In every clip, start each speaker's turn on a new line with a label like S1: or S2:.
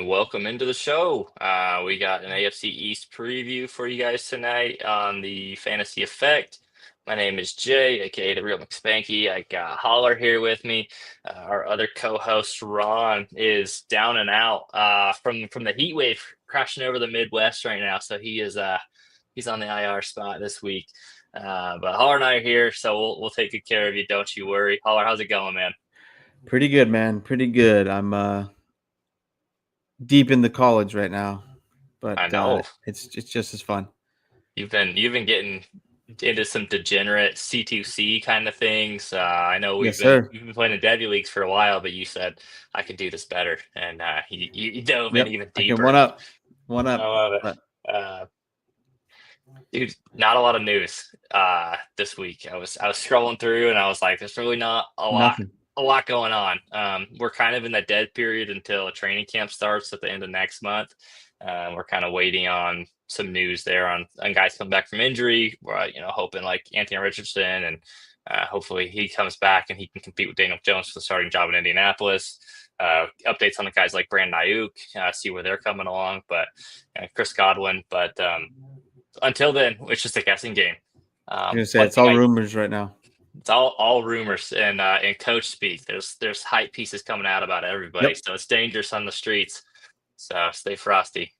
S1: and welcome into the show. We got an AFC East preview for you guys tonight on the Fantasy Effect. My name is Jay, aka the Real McSpanky. I got Holler here with me. Our other co-host Ron is down and out from the heat wave crashing over the Midwest right now, so he's on the IR spot this week. But Holler and I are here, so we'll take good care of you. Don't you worry. Holler, how's it going, man?
S2: Pretty good, man. Pretty good. I'm deep into college right now, but
S1: I know.
S2: it's just as fun.
S1: You've been getting into some degenerate C2C kind of things. I know
S2: Yes,
S1: you've
S2: sir.
S1: been playing in Devy leagues for a while, but you said I could do this better, and you dove in
S2: Yep.
S1: even
S2: I can
S1: deeper.
S2: one
S1: I
S2: up.
S1: love it,
S2: But
S1: dude. Not a lot of news this week. I was scrolling through, and I was like, "There's really not
S2: nothing.
S1: a lot going on." We're kind of in the dead period until training camp starts at the end of next month. We're kind of waiting on some news there on guys coming back from injury. We're hoping like Anthony Richardson, and hopefully he comes back and he can compete with Daniel Jones for the starting job in Indianapolis. Updates on the guys like Brandon Ayuk, see where they're coming along, but Chris Godwin. But until then, it's just a guessing game.
S2: I'm gonna say
S1: One
S2: it's
S1: thing
S2: all rumors right now.
S1: it's all rumors and coach speak. There's hype pieces coming out about everybody,
S2: Yep.
S1: so it's dangerous on the streets. So stay frosty.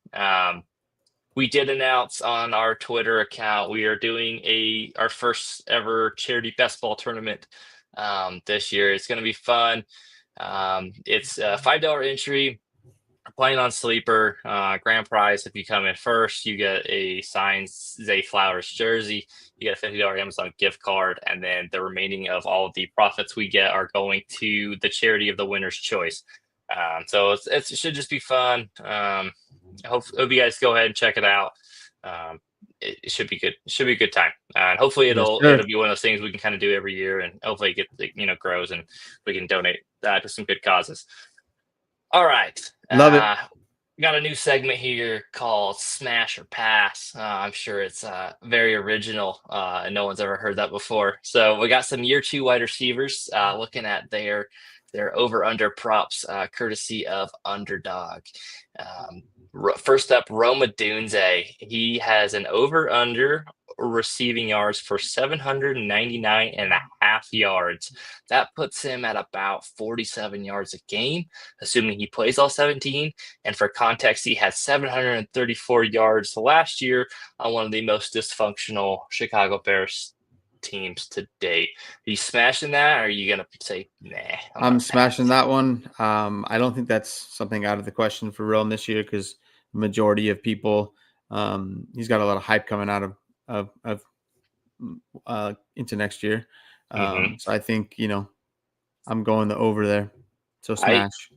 S1: We did announce on our Twitter account we are doing our first ever charity best ball tournament this year. It's going to be fun. It's a $5 entry. We're playing on Sleeper. Grand prize if you come in first, you get a signed Zay Flowers jersey. You get a $50 Amazon gift card, and then the remaining of all of the profits we get are going to the charity of the winner's choice. So it should just be fun. I hope you guys go ahead and check it out. It should be good. It should be a good time, and hopefully
S2: Yes,
S1: it'll
S2: sir.
S1: be one of those things we can kind of do every year, and hopefully it grows and we can donate to some good causes. All right,
S2: Love it.
S1: got a new segment here called Smash or Pass. I'm sure it's very original, and no one's ever heard that before. So we got some year two wide receivers looking at their over under props, courtesy of Underdog. First up, Roma Dunze. He has an over under receiving yards for 799 and a half yards. That puts him at about 47 yards a game, assuming he plays all 17. And for context, he had 734 yards last year on one of the most dysfunctional Chicago Bears teams to date. Are you smashing that, or are you gonna say, nah?
S2: I'm smashing that one. I don't think that's something out of the question for Rome this year because the majority of people, he's got a lot of hype coming out of into next year.
S1: Mm-hmm.
S2: So I think I'm going the over there. So smash.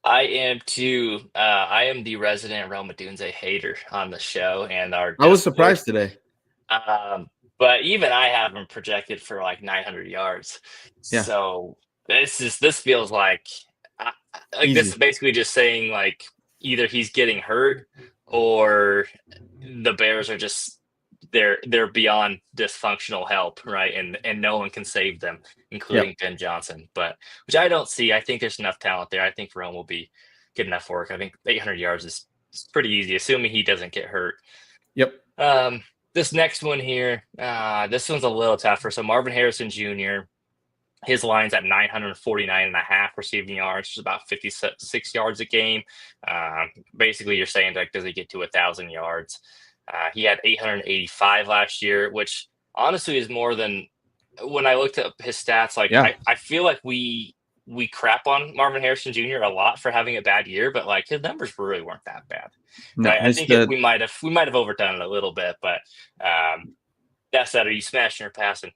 S1: I am too. I am the resident Roma Dunze hater on the show and our
S2: I was
S1: Discord.
S2: surprised today.
S1: But even I have him projected for like 900 yards.
S2: Yeah.
S1: So this feels like this is
S2: Easy.
S1: basically just saying like either he's getting hurt or the Bears are just they're beyond dysfunctional help, right? And no one can save them, including
S2: Yep.
S1: Ben Johnson. But which I don't see. I think there's enough talent there. I think Rome will be good enough work. I think 800 yards is pretty easy, assuming he doesn't get hurt.
S2: Yep.
S1: This next one here, this one's a little tougher. So Marvin Harrison Jr., his line's at 949 and a half receiving yards, which is about 56 yards a game. Basically, you're saying, like, does he get to 1,000 yards? He had 885 last year, which honestly is more than when I looked up his stats. Like,
S2: Yeah.
S1: I feel like we crap on Marvin Harrison Jr. a lot for having a bad year, but like his numbers really weren't that bad.
S2: No,
S1: I think we might have overdone it a little bit, but that said, are you smashing or passing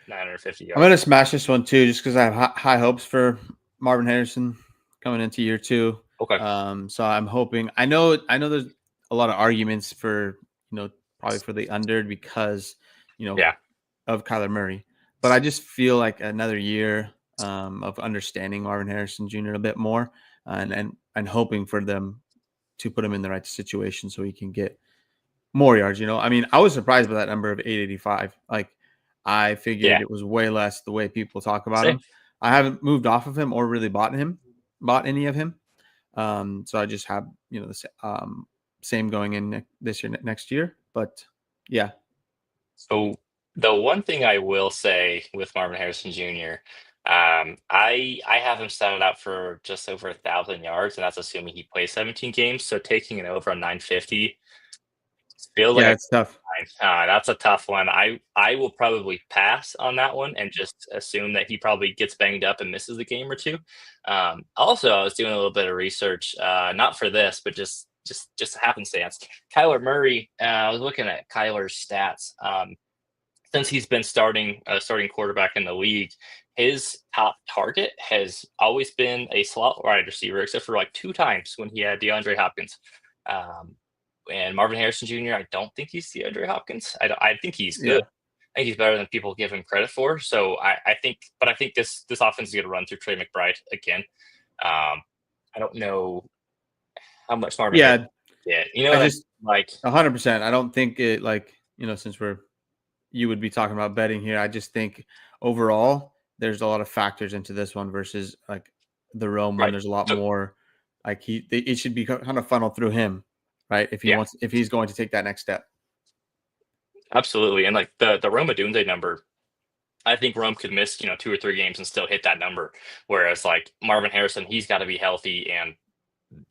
S1: 950 yards?
S2: I'm going to smash this one too, just because I have high hopes for Marvin Harrison coming into year two.
S1: Okay.
S2: So I'm hoping. I know there's a lot of arguments for probably for the under because of Kyler Murray, but I just feel like another year of understanding Marvin Harrison Jr. a bit more, and hoping for them to put him in the right situation so he can get more yards. I mean, I was surprised by that number of 885. Like, I figured it was way less the way people talk about him. I haven't moved off of him or really bought any of him. So I just have the same going in this year, next year. But yeah,
S1: So the one thing I will say with Marvin Harrison Jr., I have him set out for just over 1,000 yards, and that's assuming he plays 17 games. So taking an over on 950 feels like
S2: yeah, it's tough.
S1: that's a tough one. I will probably pass on that one and just assume that he probably gets banged up and misses a game or two. Also, I was doing a little bit of research, not for this, but just happenstance. Kyler Murray. I was looking at Kyler's stats. Since he's been starting quarterback in the league, his top target has always been a slot wide receiver, except for like 2 times when he had DeAndre Hopkins. Um, and Marvin Harrison Jr., I don't think he's DeAndre Hopkins. I think he's good.
S2: Yeah,
S1: I think he's better than people give him credit for. So I think this offense is going to run through Trey McBride again. I don't know how much Marvin Harrison.
S2: yeah.
S1: Yeah, you know
S2: I
S1: what
S2: just
S1: like.
S2: 100%. I don't think it since you would be talking about betting here. I just think overall there's a lot of factors into this one versus like the Rome one.
S1: Right.
S2: There's a lot
S1: So
S2: more like it should be kind of funneled through him, right?
S1: yeah,
S2: If he's going to take that next step.
S1: absolutely. And like the Roma Dunze number, I think Rome could miss 2 or 3 games and still hit that number. Whereas like Marvin Harrison, he's got to be healthy and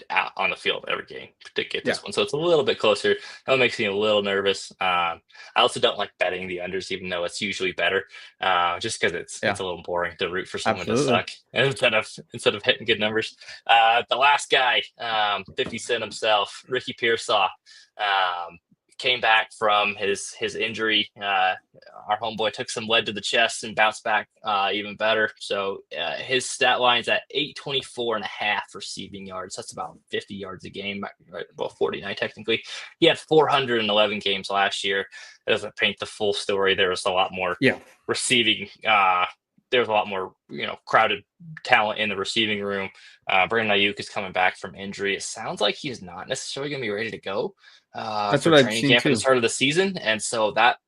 S1: out on the field every game to get
S2: Yeah.
S1: this one. So it's a little bit closer. That makes me a little nervous. I also don't like betting the unders, even though it's usually better, just because it's
S2: Yeah.
S1: a little boring to root for someone to
S2: Absolutely.
S1: suck instead of hitting good numbers. The last guy, 50 Cent himself, Ricky Pearsall. Came back from his injury. Our homeboy took some lead to the chest and bounced back even better. So his stat line's at 824.5 receiving yards. That's about 50 yards a game, right? Well, 49 technically. He had 411 games last year. It doesn't paint the full story. There was a lot more receiving. There was a lot more crowded talent in the receiving room. Brandon Ayuk is coming back from injury. It sounds like he's not necessarily going to be ready to go
S2: That's
S1: for
S2: what I've
S1: training
S2: seen
S1: camp at the
S2: too.
S1: start of the season, and so that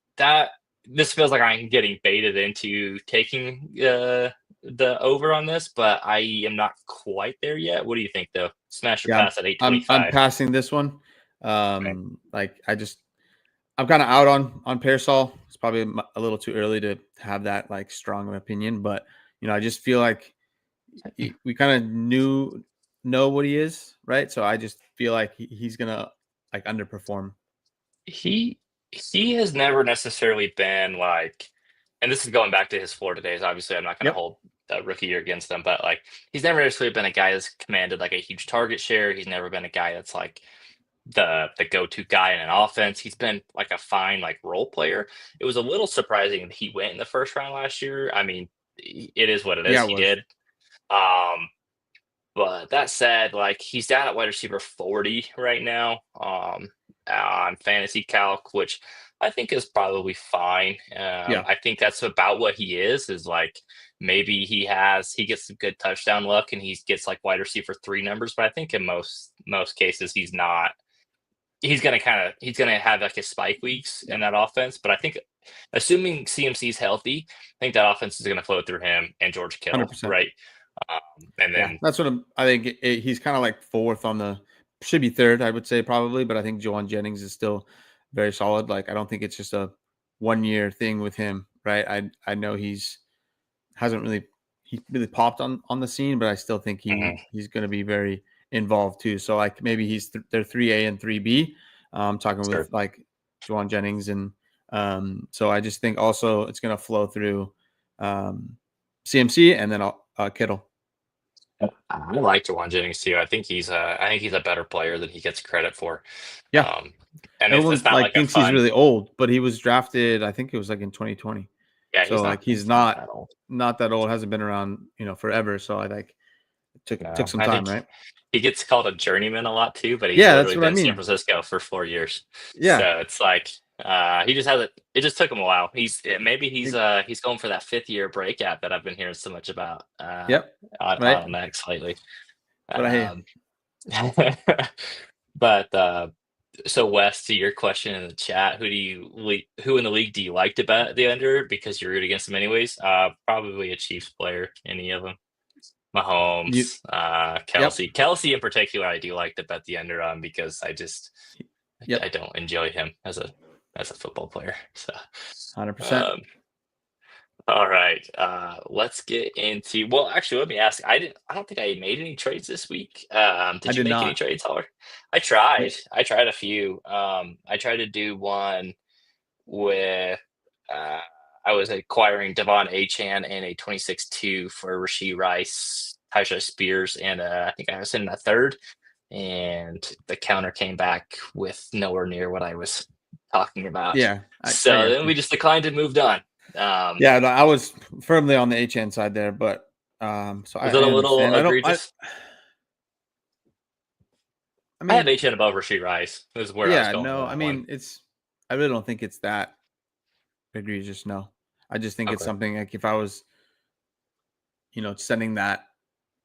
S1: this feels like I'm getting baited into taking the over on this, but I am not quite there yet. What do you think, though? Smash or
S2: Yeah,
S1: pass at
S2: I'm
S1: 825?
S2: passing this one.
S1: Okay.
S2: Like I'm kind of out on Pearsall. It's probably a little too early to have that like strong of an opinion, but I just feel like we kind of know what he is, right? So I just feel like he's gonna like underperform.
S1: He he has never necessarily been like, and this is going back to his Florida days. Obviously, I'm not going to
S2: Yep.
S1: hold the rookie year against them, but like he's never necessarily been a guy that's commanded like a huge target share. He's never been a guy that's like the go-to guy in an offense. He's been like a fine like role player. It was a little surprising that he went in the first round last year. I mean, it is what it is.
S2: Yeah, it
S1: He
S2: was.
S1: did. Um, but that said, like he's down at wide receiver 40 right now on fantasy calc, which I think is probably fine.
S2: Yeah.
S1: I think that's about what he is like maybe he gets some good touchdown luck and he gets like wide receiver 3 numbers, but I think in most cases he's not. He's gonna have like his spike weeks
S2: Yeah.
S1: in that offense, but I think assuming CMC's healthy, I think that offense is gonna flow through him and George Kittle,
S2: 100%.
S1: right? And
S2: Yeah,
S1: then
S2: that's what I think. He's kind of like fourth on the should be third, I would say probably, but I think Joan Jennings is still very solid. Like I don't think it's just a 1 year thing with him, right? I know hasn't really he really popped on the scene, but I still think
S1: mhm,
S2: he's going to be very involved too. So like maybe they're 3A and 3B. Talking
S1: sure.
S2: with like Joan Jennings and so I just think also it's going to flow through CMC and then Kittle.
S1: I like Jawan Jennings too. I think he's a better player than he gets credit for.
S2: Yeah,
S1: Um, and it's
S2: everyone
S1: not
S2: like
S1: like a
S2: thinks he's
S1: fun.
S2: really old, but he was drafted. I think it was like in 2020.
S1: Yeah,
S2: So like he's
S1: he's not
S2: not
S1: that old.
S2: not that old. Hasn't been around forever. So I like took
S1: No,
S2: some
S1: I
S2: time,
S1: think
S2: right?
S1: he gets called a journeyman a lot too, but he's
S2: Yeah, that's
S1: literally
S2: what I
S1: been in San
S2: mean.
S1: Francisco for 4 years.
S2: Yeah.
S1: So it's like he just hasn't. It just took him a while. Maybe
S2: I think,
S1: he's going for that 5th year breakout that I've been hearing so much about
S2: yep. Right.
S1: on X lately.
S2: But I hear.
S1: Um, but so Wes, to your question in the chat, who in the league do you like to bet the under because you root against them anyways? Probably a Chiefs player, any of them. Mahomes,
S2: Yep.
S1: Kelsey in particular, I do like to bet the under on because
S2: Yep.
S1: I don't enjoy him as a football player. So,
S2: 100%.
S1: um, all right, let's get into. Well, actually, let me ask. I don't think I made any trades this week.
S2: I
S1: Did you
S2: did
S1: make any
S2: not.
S1: trades, Holler? I tried.
S2: Wait.
S1: I tried a few. I tried to do one with. Uh, I was acquiring Devon Achan and a 26-2 for Rasheed Rice, Tyja Spears, and I think I was in a third. And the counter came back with nowhere near what I was talking about.
S2: Yeah, I
S1: So
S2: got
S1: then
S2: you.
S1: we just declined and moved on.
S2: Yeah, no, I was firmly on the HN side there, but so
S1: Was it
S2: I
S1: a little
S2: understand. I don't.
S1: egregious?
S2: I
S1: I have
S2: mean,
S1: HN above Rasheed Rice. Is where I was
S2: yeah,
S1: going with
S2: no. I
S1: that one.
S2: mean, it's. I really don't think it's that egregious. No, I just think it's
S1: Okay.
S2: something like if I was, sending that,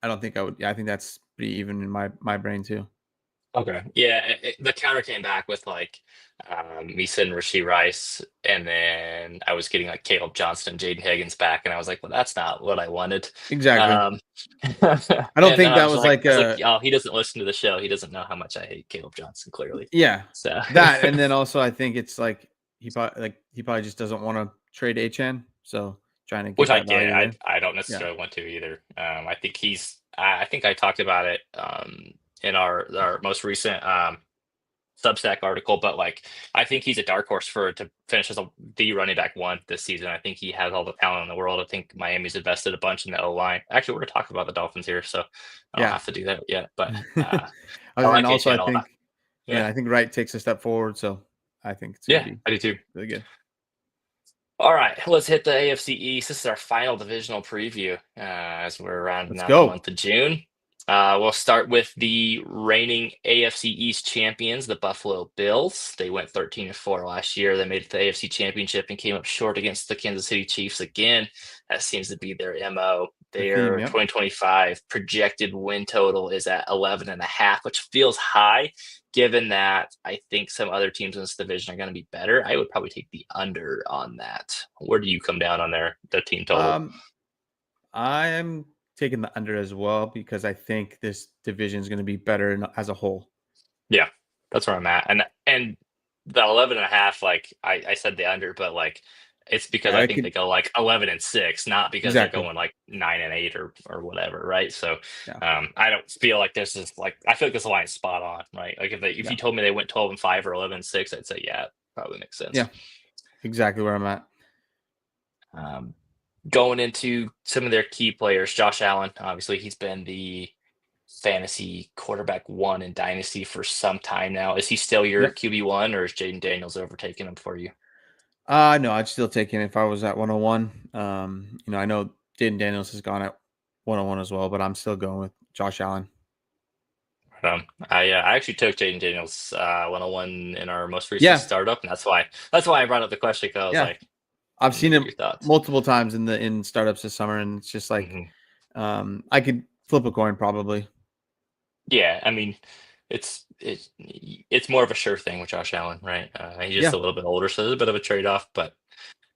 S2: I don't think I would. Yeah, I think that's pretty even in my brain too.
S1: Okay. Yeah, the counter came back with like me sending Rasheed Rice, and then I was getting like Caleb Johnson and Jaden Higgins back, and I was like, well, that's not what I wanted.
S2: Exactly.
S1: Um,
S2: I don't
S1: and
S2: think
S1: I
S2: that
S1: was
S2: was
S1: like,
S2: like a
S1: oh, he doesn't listen to the show. He doesn't know how much I hate Caleb Johnson, clearly.
S2: yeah
S1: So,
S2: that, and then also I think it's like he probably just doesn't want to trade HN, so trying to
S1: which
S2: get
S1: I
S2: that
S1: get.
S2: value there.
S1: I don't
S2: Yeah,
S1: necessarily want to either. I think I think I talked about it in our most recent Substack article, but like I think he's a dark horse to finish as the running back one this season. I think he has all the talent in the world. I think Miami's invested a bunch in the O line. Actually, we're going to talk about the Dolphins here, so I don't
S2: yeah.
S1: have to do that yet. But I
S2: And
S1: like
S2: also I
S1: HN a lot.
S2: think
S1: Yeah,
S2: I think Wright takes a step forward, so I think it's going to
S1: yeah,
S2: be
S1: I do too.
S2: really good.
S1: All right, let's hit the AFC East. This is our final divisional preview as we're rounding
S2: Let's
S1: out the
S2: go.
S1: month of June. We'll start with the reigning AFC East champions, the Buffalo Bills. They went 13-4 last year. They made it to the AFC Championship and came up short against the Kansas City Chiefs again. That seems to be their MO.
S2: The theme,
S1: Their
S2: yep.
S1: 2025 projected win total is at 11.5, which feels high given that I think some other teams in this division are going to be better. I would probably take the under on that. Where do you come down on the team total?
S2: I am taking the under as well because I think this division is going to be better as a whole.
S1: Yeah, that's where I'm at. And the 11.5, like I said the under, but like it's because
S2: Yeah,
S1: I
S2: I
S1: think
S2: could
S1: they go like 11-6, not because they're
S2: exactly.
S1: going like 9-8 or whatever, right? So
S2: Yeah,
S1: I don't feel like this is like I feel like this line is spot on, right? Like if
S2: yeah,
S1: you told me they went 12-5 or 11-6, I'd say yeah, probably makes sense.
S2: yeah. Exactly where I'm at.
S1: Um, Going into some of their key players, Josh Allen, obviously he's been the fantasy quarterback one in Dynasty for some time now. Is he still your
S2: Yep.
S1: QB1 or is Jaden Daniels overtaking him for you?
S2: No, I'd still take him if I was at 101. I know Jaden Daniels has gone at 101 as well, but I'm still going with Josh Allen.
S1: I actually took Jaden Daniels 101 in our most recent
S2: Yeah,
S1: startup, and that's why I brought up the question because I was
S2: yeah.
S1: like,
S2: I've
S1: let me
S2: seen
S1: get
S2: him
S1: your thoughts.
S2: multiple times in startups this summer, and it's just like
S1: Mhm.
S2: I could flip a coin probably.
S1: Yeah, I mean, it's more of a sure thing with Josh Allen, right? He's just
S2: Yeah,
S1: a little bit older, so there's a bit of a trade off, but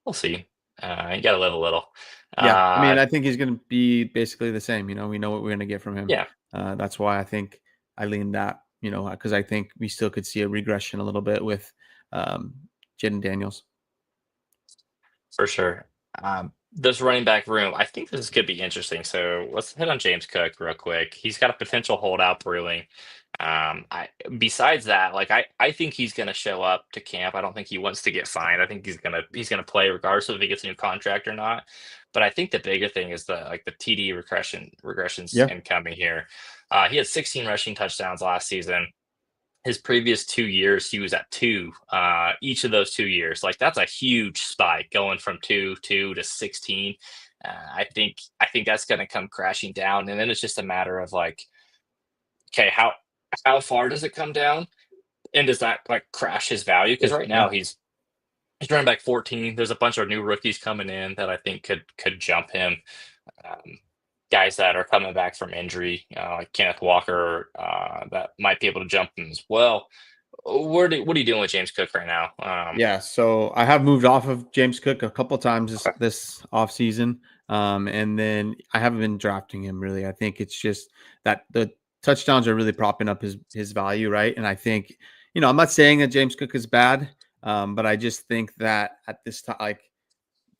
S1: we'll see. You got to live a little.
S2: yeah. I mean,
S1: Uh,
S2: I think he's going to be basically the same. We know what we're going to get from him.
S1: yeah,
S2: That's why I think I lean that. Because I think we still could see a regression a little bit with um, Jaden Daniels.
S1: for sure. This running back room, I think this could be interesting. So let's hit on James Cook real quick. He's got a potential holdout brewing. Besides that, like I think he's gonna show up to camp. I don't think he wants to get fined. I think he's gonna play regardless of if he gets a new contract or not. But I think the bigger thing is the TD regressions
S2: Yeah,
S1: incoming here. He had 16 rushing touchdowns last season. His previous 2 years, he was at two. Each of those 2 years, like that's a huge spike going from two to 16. I think that's going to come crashing down, and then it's just a matter of like, okay, how far does it come down, and does that like crash his value? Because right
S2: yeah,
S1: now he's running back 14. There's a bunch of new rookies coming in that I think could jump him. Um, Guys that are coming back from injury, like Kenneth Walker, that might be able to jump him as well. What are you doing with James Cook right now?
S2: yeah. So I have moved off of James Cook a couple times
S1: Okay.
S2: this off season. And then I haven't been drafting him really. I think it's just that the touchdowns are really propping up his value, right? And I think, I'm not saying that James Cook is bad, but I just think that at this time, like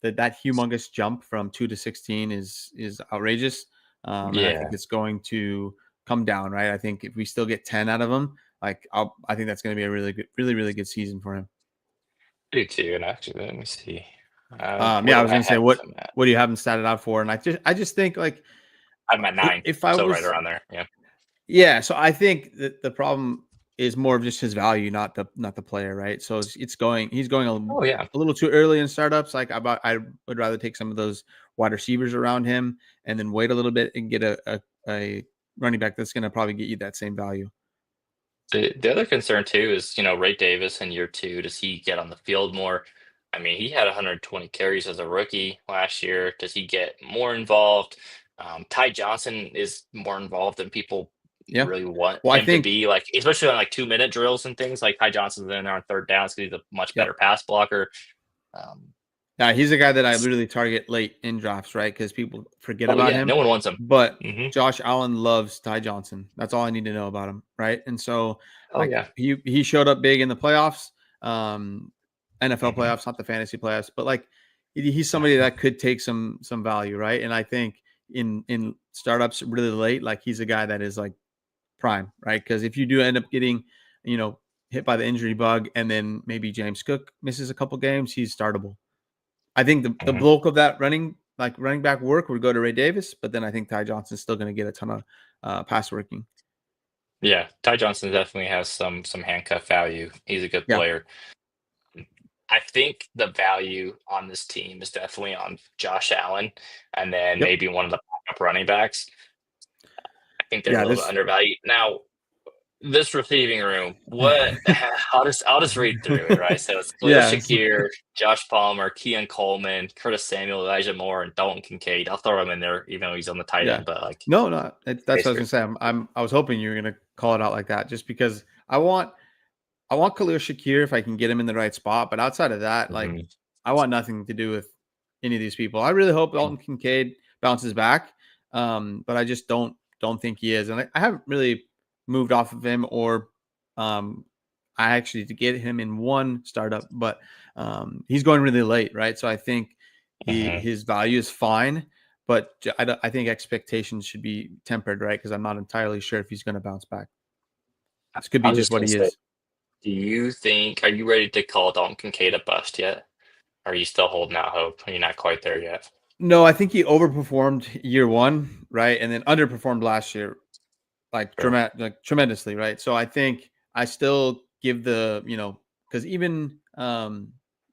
S2: that humongous jump from 2 to 16 is outrageous. And I think
S1: Yeah,
S2: it's going to come down, right? I think if we still get 10 out of him, I think that's going to be a really good, really, really good season for him.
S1: I do too. And actually, let me see. What
S2: Yeah, I
S1: do
S2: was
S1: I
S2: gonna say
S1: have
S2: what
S1: him at?
S2: what do you have him started out for? And I just think like
S1: I'm at 9,
S2: if I
S1: so right
S2: was
S1: around there. Yeah.
S2: yeah, so I think that the problem is more of just his value, not the player, right? So he's going
S1: Oh yeah.
S2: a little too early in startups. I would rather take some of those wide receivers around him and then wait a little bit and get a running back that's going to probably get you that same value.
S1: The other concern too is, Ray Davis in year 2, does he get on the field more? I mean, he had 120 carries as a rookie last year. Does he get more involved? Ty Johnson is more involved than people
S2: Yeah.
S1: really want
S2: Well, I
S1: him to
S2: think
S1: be, like, especially on like 2-minute drills and things. Like Ty Johnson's in there on third downs because he's a much better
S2: yep.
S1: pass blocker. Um,
S2: Yeah, he's a guy that I literally target late in drafts, right? Because people forget
S1: oh
S2: about
S1: yeah,
S2: him.
S1: no one wants him.
S2: But
S1: Hmm.
S2: Josh Allen loves Ty Johnson. That's all I need to know about him, right? And so,
S1: Oh
S2: like,
S1: yeah.
S2: he showed up big in the playoffs, NFL
S1: Hmm.
S2: playoffs, not the fantasy playoffs. But like, he's somebody that could take some value, right? And I think in startups really late, like he's a guy that is like prime, right? Because if you do end up getting, you know, hit by the injury bug, and then maybe James Cook misses a couple games, he's startable. I think the
S1: Hmm.
S2: bulk of that running back work would go to Ray Davis, but then I think Ty Johnson's still going to get a ton of pass working.
S1: Yeah, Ty Johnson definitely has some handcuff value. He's a good
S2: Yeah.
S1: player. I think the value on this team is definitely on Josh Allen and then
S2: Yep.
S1: maybe one of the backup running backs. I think they're a
S2: Yeah.
S1: little bit
S2: This.
S1: undervalued. Now, this receiving room, what I'll just read through it, right? So it's Khalil
S2: yeah.
S1: Shakir, Josh Palmer, Keon Coleman, Curtis Samuel, Elijah Moore, and Dalton Kincaid. I'll throw him in there, even though he's on the tight
S2: Yeah.
S1: end, but like
S2: No, no. That's what I was
S1: basically.
S2: gonna say. I was hoping you were gonna call it out like that, just because I want Khalil Shakir if I can get him in the right spot. But outside of that, like
S1: Mhm.
S2: I want nothing to do with any of these people. I really hope Dalton Kincaid bounces back. But I just don't think he is. And I haven't really moved off of him or I actually to get him in one startup, but he's going really late, right? So I think
S1: Mhm.
S2: his value is fine, but I think expectations should be tempered, right? Because I'm not entirely sure if he's going to bounce back. This could
S1: I
S2: be
S1: was
S2: just
S1: just
S2: what
S1: gonna
S2: he
S1: say,
S2: is.
S1: are you ready to call Dalton Kincaid a bust yet? Or are you still holding out hope? Are you not quite there yet?
S2: No, I think he overperformed year one, right, and then underperformed last year,
S1: Sure.
S2: tremendously, right? So I think I still give because even Sam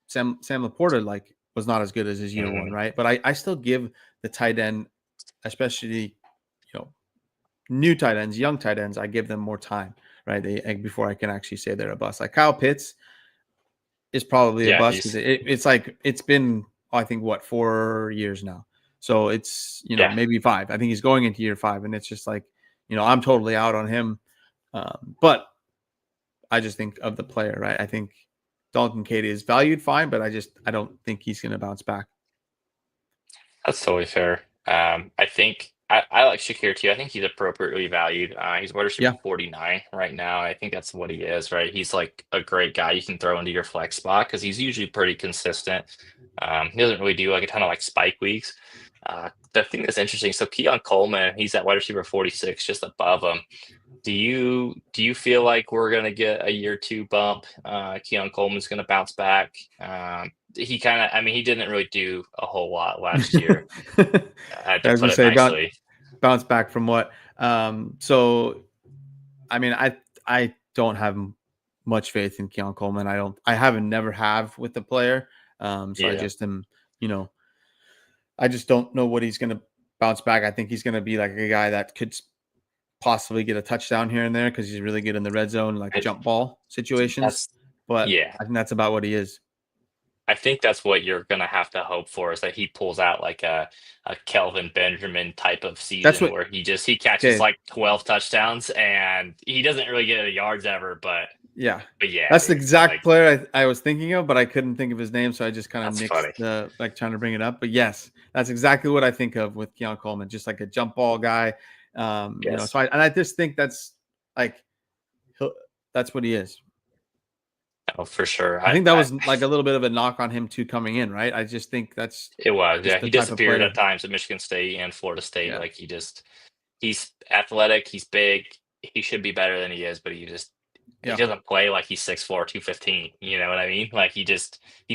S2: Laporta was not as good as his year one,
S1: Mhm.
S2: right? But I still give the tight end, especially you know new tight ends, young tight ends, I give them more time, right? Before I can actually say they're a bust. Like Kyle Pitts is probably a
S1: Yeah,
S2: bust because
S1: he's
S2: it's like it's been I think what 4 years now, so it's
S1: yeah.
S2: maybe five. I think he's going into year five, and it's just like I'm totally out on him. But I just think of the player, right? I think Dalton Katie is valued fine, but I don't think he's going to bounce back.
S1: That's totally fair. I think I like Shakir too. I think he's appropriately valued. He's wide receiver
S2: Yeah.
S1: 49 right now. I think that's what he is, right? He's like a great guy you can throw into your flex spot because he's usually pretty consistent. He doesn't really do like a ton of like spike weeks. The thing that's interesting, so Keon Coleman, he's at wide receiver 46, just above him. Do you feel like we're gonna get a year 2 bump? Keon Coleman's gonna bounce back. He kind of, I mean, he didn't really do a whole lot last year,
S2: I
S1: to
S2: was going
S1: put
S2: to
S1: it
S2: say
S1: nicely.
S2: bounce back from what? So I mean, I don't have much faith in Keon Coleman. I haven't never have with the player. So I
S1: Yeah,
S2: just am, you know, I just don't know what he's going to bounce back. I think he's going to be like a guy that could possibly get a touchdown here and there because he's really good in the red zone, like
S1: it,
S2: jump ball situations.
S1: that's
S2: But
S1: yeah.
S2: I think that's about what he is.
S1: I think that's what you're gonna have to hope for is that he pulls out like a Kelvin Benjamin type of
S2: That's
S1: season
S2: what.
S1: where he catches
S2: Okay.
S1: like 12 touchdowns and he doesn't really get any yards ever, but
S2: Yeah.
S1: But yeah,
S2: That's the
S1: dude,
S2: exact
S1: like
S2: player I was thinking of, but I couldn't think of his name, so I just kind of
S1: that's
S2: nixed
S1: funny.
S2: the trying to bring it up. But yes, that's exactly what I think of with Keon Coleman, just like a jump ball guy.
S1: Yes.
S2: So I just think that's like that's what he is.
S1: Oh, for sure.
S2: I think that was like a little bit of a knock on him too coming in, right? I just think that's
S1: It was,
S2: just
S1: yeah.
S2: the
S1: He
S2: type of
S1: disappeared
S2: player.
S1: at times at Michigan State and Florida State.
S2: Yeah.
S1: Like he's athletic, he's big, he should be better than he is, but he
S2: Yeah.
S1: doesn't play like he's 6'4", 215. You know what I mean? Like he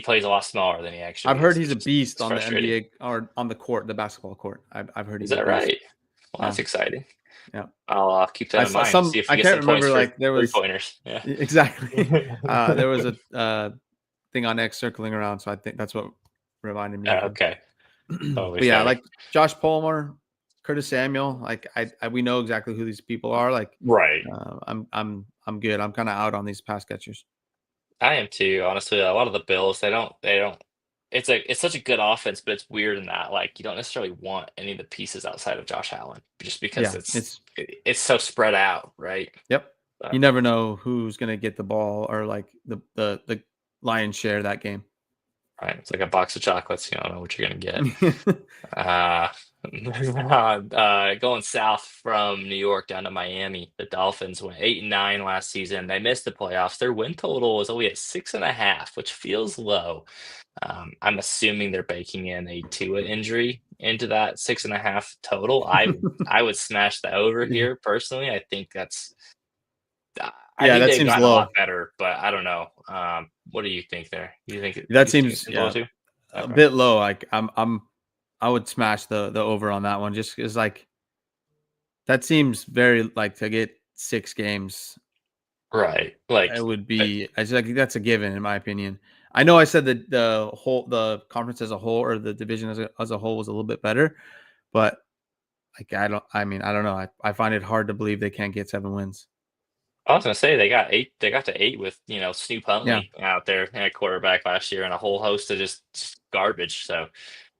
S1: plays a lot smaller than he
S2: I've
S1: actually
S2: heard
S1: is.
S2: he's a beast
S1: It's
S2: on the
S1: frustrating.
S2: NBA or on the court, the basketball court. I've heard
S1: Is
S2: he's a
S1: that
S2: beast.
S1: right? Well,
S2: Yeah.
S1: that's exciting.
S2: Yeah.
S1: I'll keep that
S2: I
S1: in
S2: saw
S1: mind. See
S2: some.
S1: if he
S2: I
S1: gets
S2: can't
S1: some points
S2: remember.
S1: for
S2: Like there
S1: three
S2: was
S1: pointers. Yeah.
S2: exactly. There was a thing on X circling around, so I think that's what reminded me of him.
S1: Okay. Totally
S2: But yeah,
S1: fair.
S2: like Josh Palmer, Curtis Samuel, like I we know exactly who these people are. Like
S1: Right.
S2: I'm good. I'm kind of out on these pass catchers.
S1: I am too, honestly. A lot of the Bills, they don't it's such a good offense, but it's weird in that like you don't necessarily want any of the pieces outside of Josh Allen just because
S2: Yeah,
S1: it's so spread out, right?
S2: yep.
S1: But,
S2: You never know who's gonna get the ball or like the lion's share of that game.
S1: right. It's like a box of chocolates, you don't know what you're gonna get. Uh, going south from New York down to Miami, the Dolphins went 8-9 last season. They missed the playoffs. Their win total was only at 6.5, which feels low. I'm assuming they're baking in a Tua injury into that 6.5 total. I would smash that over
S2: Yeah,
S1: here personally. I think that's. I
S2: yeah,
S1: think
S2: that
S1: they've
S2: seems
S1: gotten a lot
S2: low.
S1: better, but I don't know. What do you think there?
S2: That
S1: You think it
S2: seems
S1: seems low too?
S2: a
S1: Okay.
S2: bit low. Like I would smash the over on that one just because like that seems very like to get 6 games.
S1: Right.
S2: It
S1: Like,
S2: would be. I just like that's a given in my opinion. I know I said that the conference as a whole or the division as a whole was a little bit better, but like I don't. I mean I don't know. I find it hard to believe they can't get 7 wins.
S1: I was gonna say they got 8. They got to 8 with Snoop
S2: Yeah,
S1: Huntley out there at quarterback last year, and a whole host of just garbage. So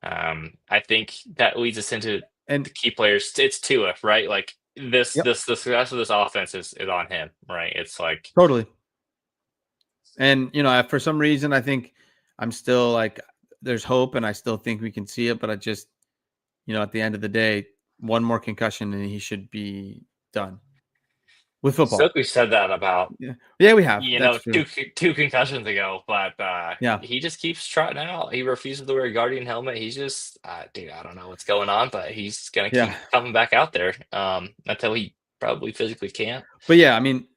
S1: I think that leads us into
S2: and
S1: the key players. It's Tua, right? Like
S2: yep,
S1: the success of this offense is on him, right? It's like
S2: totally. And for some reason, I think I'm still like there's hope, and I still think we can see it. But I just, at the end of the day, one more concussion, and he should be done with
S1: so
S2: football.
S1: we said that about
S2: Yeah, yeah, we have. That's true.
S1: two concussions ago, but
S2: Yeah,
S1: he just keeps trotting out. He refuses to wear a Guardian helmet. He's just, dude, I don't know what's going on, but he's gonna
S2: yeah.
S1: keep coming back out there until he probably physically can't.
S2: But yeah, I mean,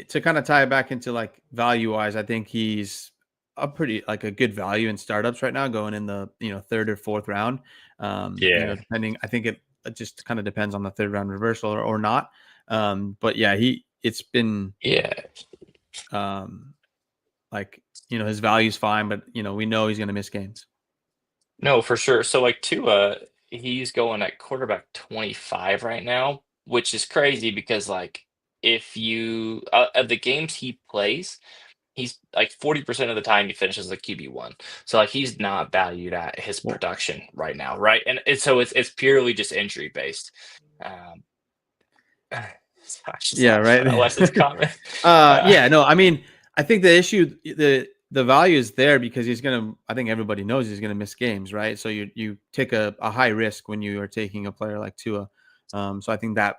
S2: to kind of tie it back into like value wise, I think he's a pretty like a good value in startups right now, going in the third or fourth round.
S1: Yeah,
S2: Depending, I think it just kind of depends on the third round reversal or not. But yeah, it's been
S1: yeah.
S2: um like his value's fine, but we know he's gonna miss games.
S1: No, for sure. So like Tua, he's going at quarterback 25 right now, which is crazy because like if you of the games he plays, he's like 40% of the time he finishes like QB1. So like he's not valued at his
S2: Well,
S1: production right now, right? And so it's purely just injury based. Um I just
S2: yeah,
S1: laughed
S2: right.
S1: at Wes's comment.
S2: Yeah, no, I mean, I think the issue, the value is there because I think everybody knows he's gonna miss games, right? So you take a high risk when you are taking a player like Tua. So I think that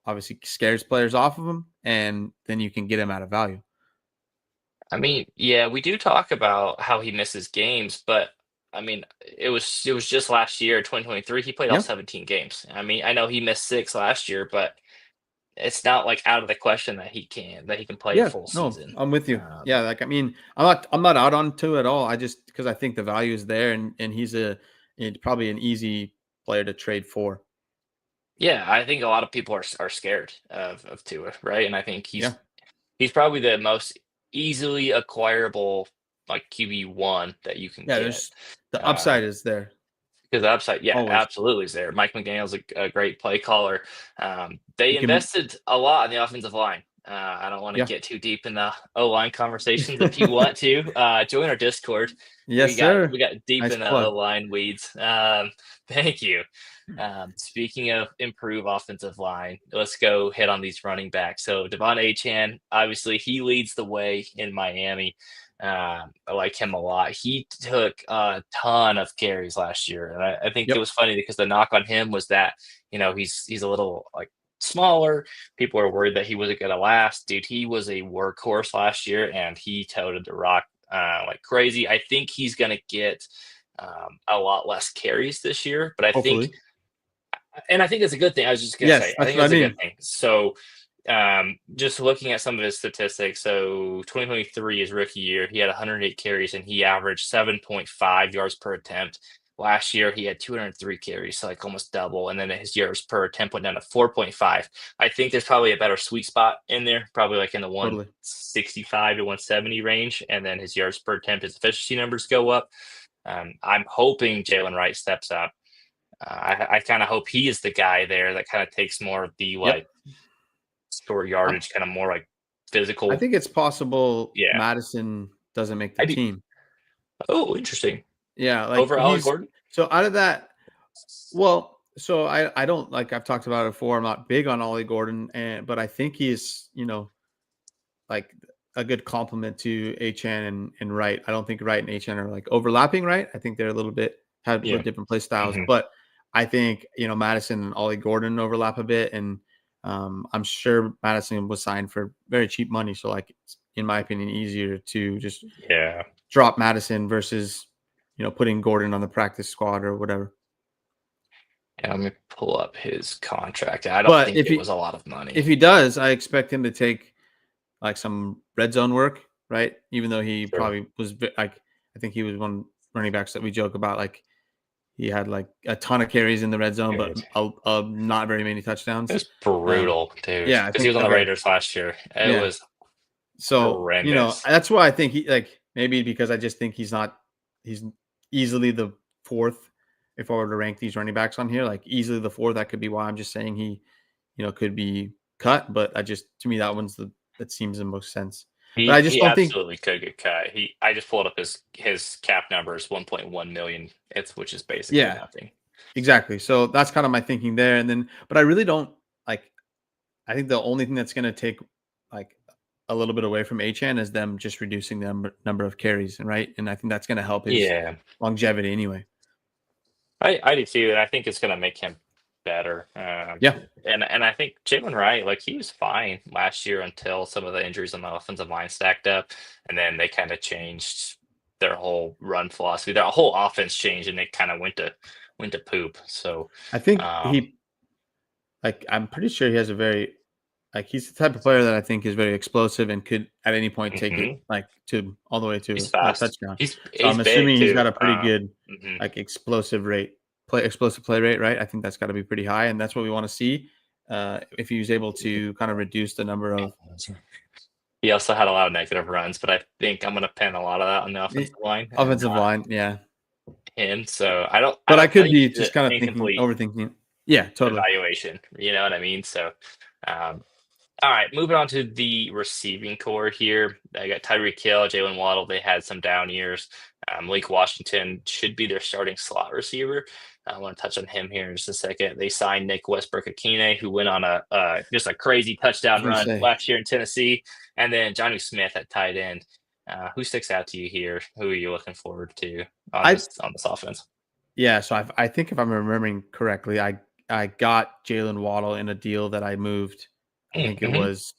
S2: obviously scares players off of him, and then you can get him out of value.
S1: I mean, yeah, we do talk about how he misses games, but I mean, it was just last year, 2023, he played all
S2: Yeah,
S1: 17 games. I mean, I know he missed 6 last year, but it's not like out of the question that he can play a
S2: yeah,
S1: full
S2: no,
S1: season.
S2: I'm with you.
S1: Um,
S2: Yeah, like I mean, I'm not out on Tua at all. I just because I think the value is there, and it's probably an easy player to trade for.
S1: yeah, I think a lot of people are scared of Tua, right? And I think he's
S2: Yeah,
S1: he's probably the most easily acquirable like QB1 that you can
S2: yeah.
S1: get.
S2: There's the
S1: Um,
S2: upside is there
S1: Because the upside, yeah,
S2: always.
S1: absolutely is there. Mike McDaniel's a great play caller. They
S2: He can
S1: invested a lot in the offensive line I don't want to
S2: Yeah.
S1: get too deep in the O-line conversations. If you want to, join our Discord.
S2: Yes, sir.
S1: We got deep
S2: Nice
S1: in the
S2: plug.
S1: O-line weeds. Thank you. Speaking of improve offensive line, let's go hit on these running backs. So Devon Achane, obviously he leads the way in Miami. I like him a lot. He took a ton of carries last year, and I think it
S2: Yep.
S1: was funny because the knock on him was that he's a little like smaller. People are worried that he wasn't going to last. Dude, he was a workhorse last year, and he toted the rock like crazy. I think he's going to get a lot less carries this year, but I think
S2: Hopefully.
S1: it's a good thing. I was just going to
S2: Yes,
S1: say, I
S2: that's
S1: think
S2: what I
S1: it's a good
S2: mean.
S1: thing. So, just looking at some of his statistics, so 2023 is rookie year. He had 108 carries and he averaged 7.5 yards per attempt. Last year, he had 203 carries, so like almost double. And then his yards per attempt went down to 4.5. I think there's probably a better sweet spot in there, probably like in the
S2: Totally.
S1: 165 to 170 range. And then his yards per attempt, his efficiency numbers go up. I'm hoping Jalen Wright steps up. I kind of hope he is the guy there that kind of takes more of the
S2: Yep.
S1: like short yardage, kind of more like
S2: I
S1: physical.
S2: think it's possible
S1: Yeah.
S2: Madison doesn't make the
S1: I do.
S2: team.
S1: Oh, interesting.
S2: Yeah, like
S1: Over Alec
S2: he's
S1: Gordon?
S2: so out of that. Well, so I don't like I've talked about it before. I'm not big on Ollie Gordon, but I think he's like a good complement to HN and Wright. I don't think Wright and HN are like overlapping, right? I think they're a little bit have
S1: Yeah.
S2: different play styles,
S1: Mhm.
S2: but I think Madison and Ollie Gordon overlap a bit, and I'm sure Madison was signed for very cheap money, so like it's, in my opinion, easier to just
S1: Yeah.
S2: drop Madison versus putting Gordon on the practice squad or whatever.
S1: Yeah, let me pull up his contract. I don't
S2: But
S1: think it was a lot of money.
S2: if he does, I expect him to take like some red zone work, right? Even though he
S1: Sure.
S2: probably was like, I think he was one running backs that we joke about. Like he had like a ton of carries in the red zone, but
S1: Good.
S2: not very many
S1: It
S2: touchdowns.
S1: was brutal, dude.
S2: Yeah, I
S1: Because he
S2: think
S1: was on the
S2: okay,
S1: Raiders last year. It
S2: yeah.
S1: was
S2: So
S1: horrendous.
S2: that's why I think he like maybe because I just think he's easily the fourth. If I were to rank these running backs on here, like easily the fourth, that could be why I'm just saying he could be cut. But to me, that seems the most sense. But I just
S1: He
S2: don't think,
S1: absolutely could get cut. I just pulled up his cap numbers, 1.1 million. Which is basically
S2: yeah,
S1: nothing.
S2: exactly. So that's kind of my thinking there. And then, but I really don't like, I think the only thing that's going to take like a little bit away from HN is them just reducing the number of carries. And right. And I think that's going to help his
S1: Yeah.
S2: longevity anyway.
S1: I do too, and I think it's going to make him better.
S2: Yeah.
S1: And I think Jalen Wright, like he was fine last year until some of the injuries on the offensive line stacked up, and then they kind of changed their whole run philosophy. Their whole offense changed, and it kind of went to poop. So,
S2: I think
S1: um,
S2: I'm pretty sure he has a very, like, he's the type of player that I think is very explosive and could at any point take it
S1: mhm.
S2: like to all the way
S1: He's
S2: to a
S1: fast.
S2: touchdown. So
S1: He's
S2: I'm
S1: big
S2: assuming he's
S1: too.
S2: got a pretty good
S1: Mhm.
S2: like explosive play rate, right? I think that's got to be pretty high, and that's what we want to see. If he was able to kind of reduce the number of
S1: He also had a lot of negative runs, but I think I'm going to pin a lot of that on the offensive line and
S2: offensive
S1: not
S2: line, yeah.
S1: him. So I
S2: But I
S1: don't
S2: could
S1: think
S2: be
S1: he's an
S2: just kind of
S1: incomplete
S2: overthinking. Yeah, totally.
S1: evaluation. You know what I mean? So, um, all right, moving on to the receiving core here. I got Tyreek Hill, Jalen Waddle. They had some down years. Malik Washington should be their starting slot receiver. I want to touch on him here in just a second. They signed Nick Westbrook-Akine, who went on a just a crazy
S2: I was
S1: touchdown
S2: gonna
S1: run
S2: say,
S1: last year in Tennessee, and then Johnny Smith at tight end. Who sticks out to you here? Who are you looking forward to on
S2: I
S1: this offense?
S2: yeah. So I think if I'm remembering correctly, I got Jalen Waddle in a deal that I moved. I think it
S1: Mm-hmm.
S2: was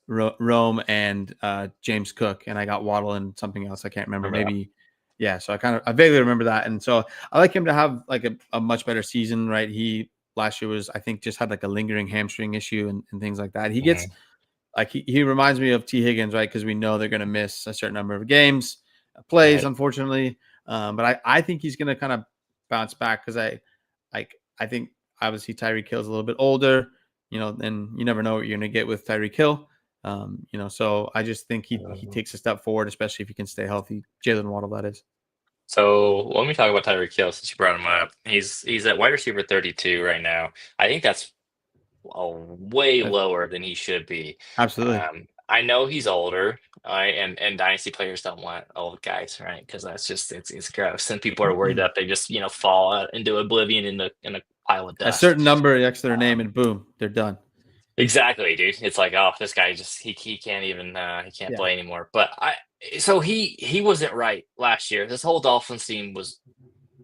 S2: Rome and James Cook, and I got Waddle and something else. I can't remember.
S1: Remember that?
S2: Maybe, yeah. So I vaguely remember that, and so I like him to have like a much better season. Right? He last year was I think just had like a lingering hamstring issue and things like that. He gets
S1: Mhm.
S2: like he reminds me of T Higgins, right? Because we know they're going to miss a certain number of games, plays,
S1: Right.
S2: unfortunately. But I think he's going to kind of bounce back because I think obviously Tyreek Hill's a little bit older, and you never know what you're going to get with Tyreek Hill. So I just think he
S1: Mhm.
S2: takes a step forward, especially if he can stay healthy. Jalen Waddle, that is.
S1: So let me talk about Tyreek Hill since you brought him up. He's at wide receiver 32 right now. I think that's way lower than he should be.
S2: Absolutely.
S1: I know he's older, right? And dynasty players don't want old guys, right? Because that's just it's gross, and people are worried that they just fall out into oblivion in a pile of
S2: A
S1: dust.
S2: certain number next to their name, and boom, they're done.
S1: Exactly, dude. It's like, oh, this guy just he can't even he can't
S2: Yeah.
S1: play anymore. But so he wasn't right last year. This whole Dolphins team was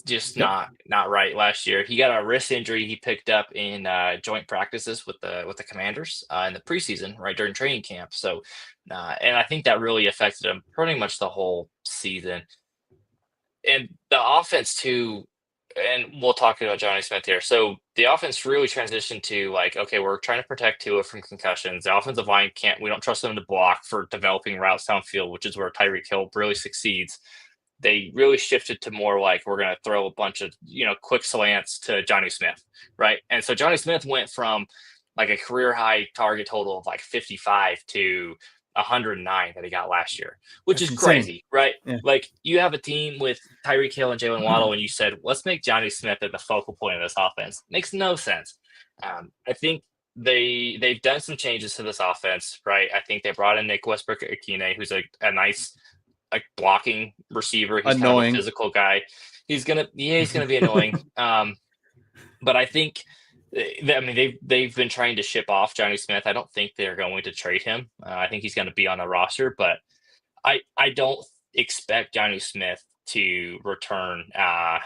S1: just
S2: Yep.
S1: not right last year. He got a wrist injury he picked up in joint practices with the Commanders in the preseason, right during training camp. So, and I think that really affected him pretty much the whole season. And the offense too, and we'll talk about Johnny Smith here. So the offense really transitioned to like, okay, we're trying to protect Tua from concussions. The offensive line we don't trust them to block for developing routes downfield, which is where Tyreek Hill really succeeds. They really shifted to more like we're going to throw a bunch of quick slants to Johnny Smith, right? And so Johnny Smith went from like a career high target total of like 55 to 109 that he got last year, which
S2: That's
S1: is
S2: insane.
S1: crazy, right?
S2: Yeah.
S1: Like you have a team with Tyreek Hill and Jalen Waddle, and you said, let's make Johnny Smith at the focal point of this offense. Makes no sense. I think they've done some changes to this offense, right? I think they brought in Nick Westbrook-Akine, who's a nice blocking receiver. He's kind of a
S2: Annoying.
S1: physical guy. He's gonna be annoying. But I think I mean they've been trying to ship off Johnny Smith. I don't think they're going to trade him. I think he's going to be on the roster, but I don't expect Johnny Smith to return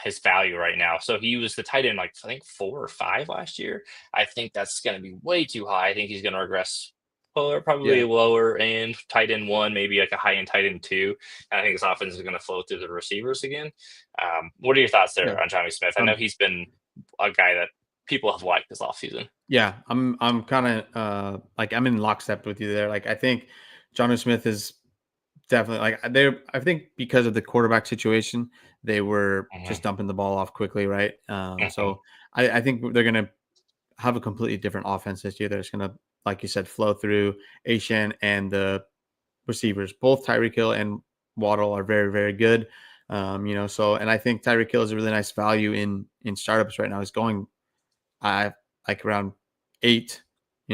S1: his value right now. So he was the tight end like I think 4 or 5 last year. I think that's going to be way too high. I think he's going to regress probably
S2: Yeah.
S1: lower end tight end 1, maybe like a high end tight end 2. And I think his offense is going to flow through the receivers again. What are your thoughts there
S2: Yeah.
S1: on Johnny Smith? I know he's been a guy that people have liked this offseason.
S2: Yeah, I'm kind of like I'm in lockstep with you there. Like I think Johnny Smith is definitely like I think because of the quarterback situation, they were just dumping the ball off quickly, right? So I think they're gonna have a completely different offense this year. They're just gonna, like you said, flow through Ashan and the receivers. Both Tyreek Hill and Waddle are very, very good. So and I think Tyreek Hill is a really nice value in startups right now. He's going like around 8,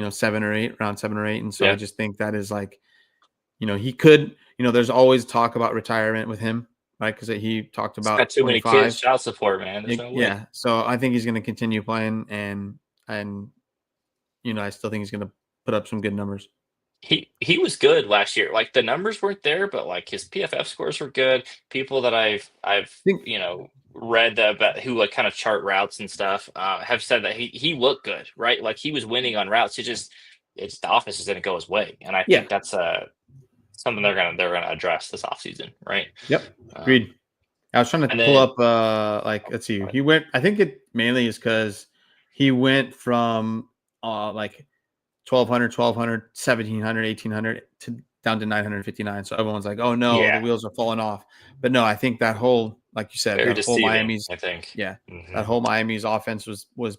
S2: 7 or 8, around 7 or 8. And so I just think that is like, he could, there's always talk about retirement with him, right? Because he talked
S1: He's got
S2: about
S1: too many
S2: 25.
S1: kids, child support, man. There's no way.
S2: Yeah. So I think he's going to continue playing and, I still think he's going to put up some good numbers.
S1: He was good last year. Like the numbers weren't there, but like his PFF scores were good. People that I've
S2: think,
S1: read about who like kind of chart routes and stuff have said that he looked good, right? Like he was winning on routes. It's the offense just didn't go his way, and I think that's something they're gonna address this offseason, right?
S2: Yep, agreed. I was trying to pull up let's see. He went. I think it mainly is because he went from like 1,200, 1,700, 1,800 to down to 959. So everyone's like, oh no, the wheels are falling off. But no, I think that whole, like you said, that whole Miami's,
S1: I think.
S2: That whole Miami's offense was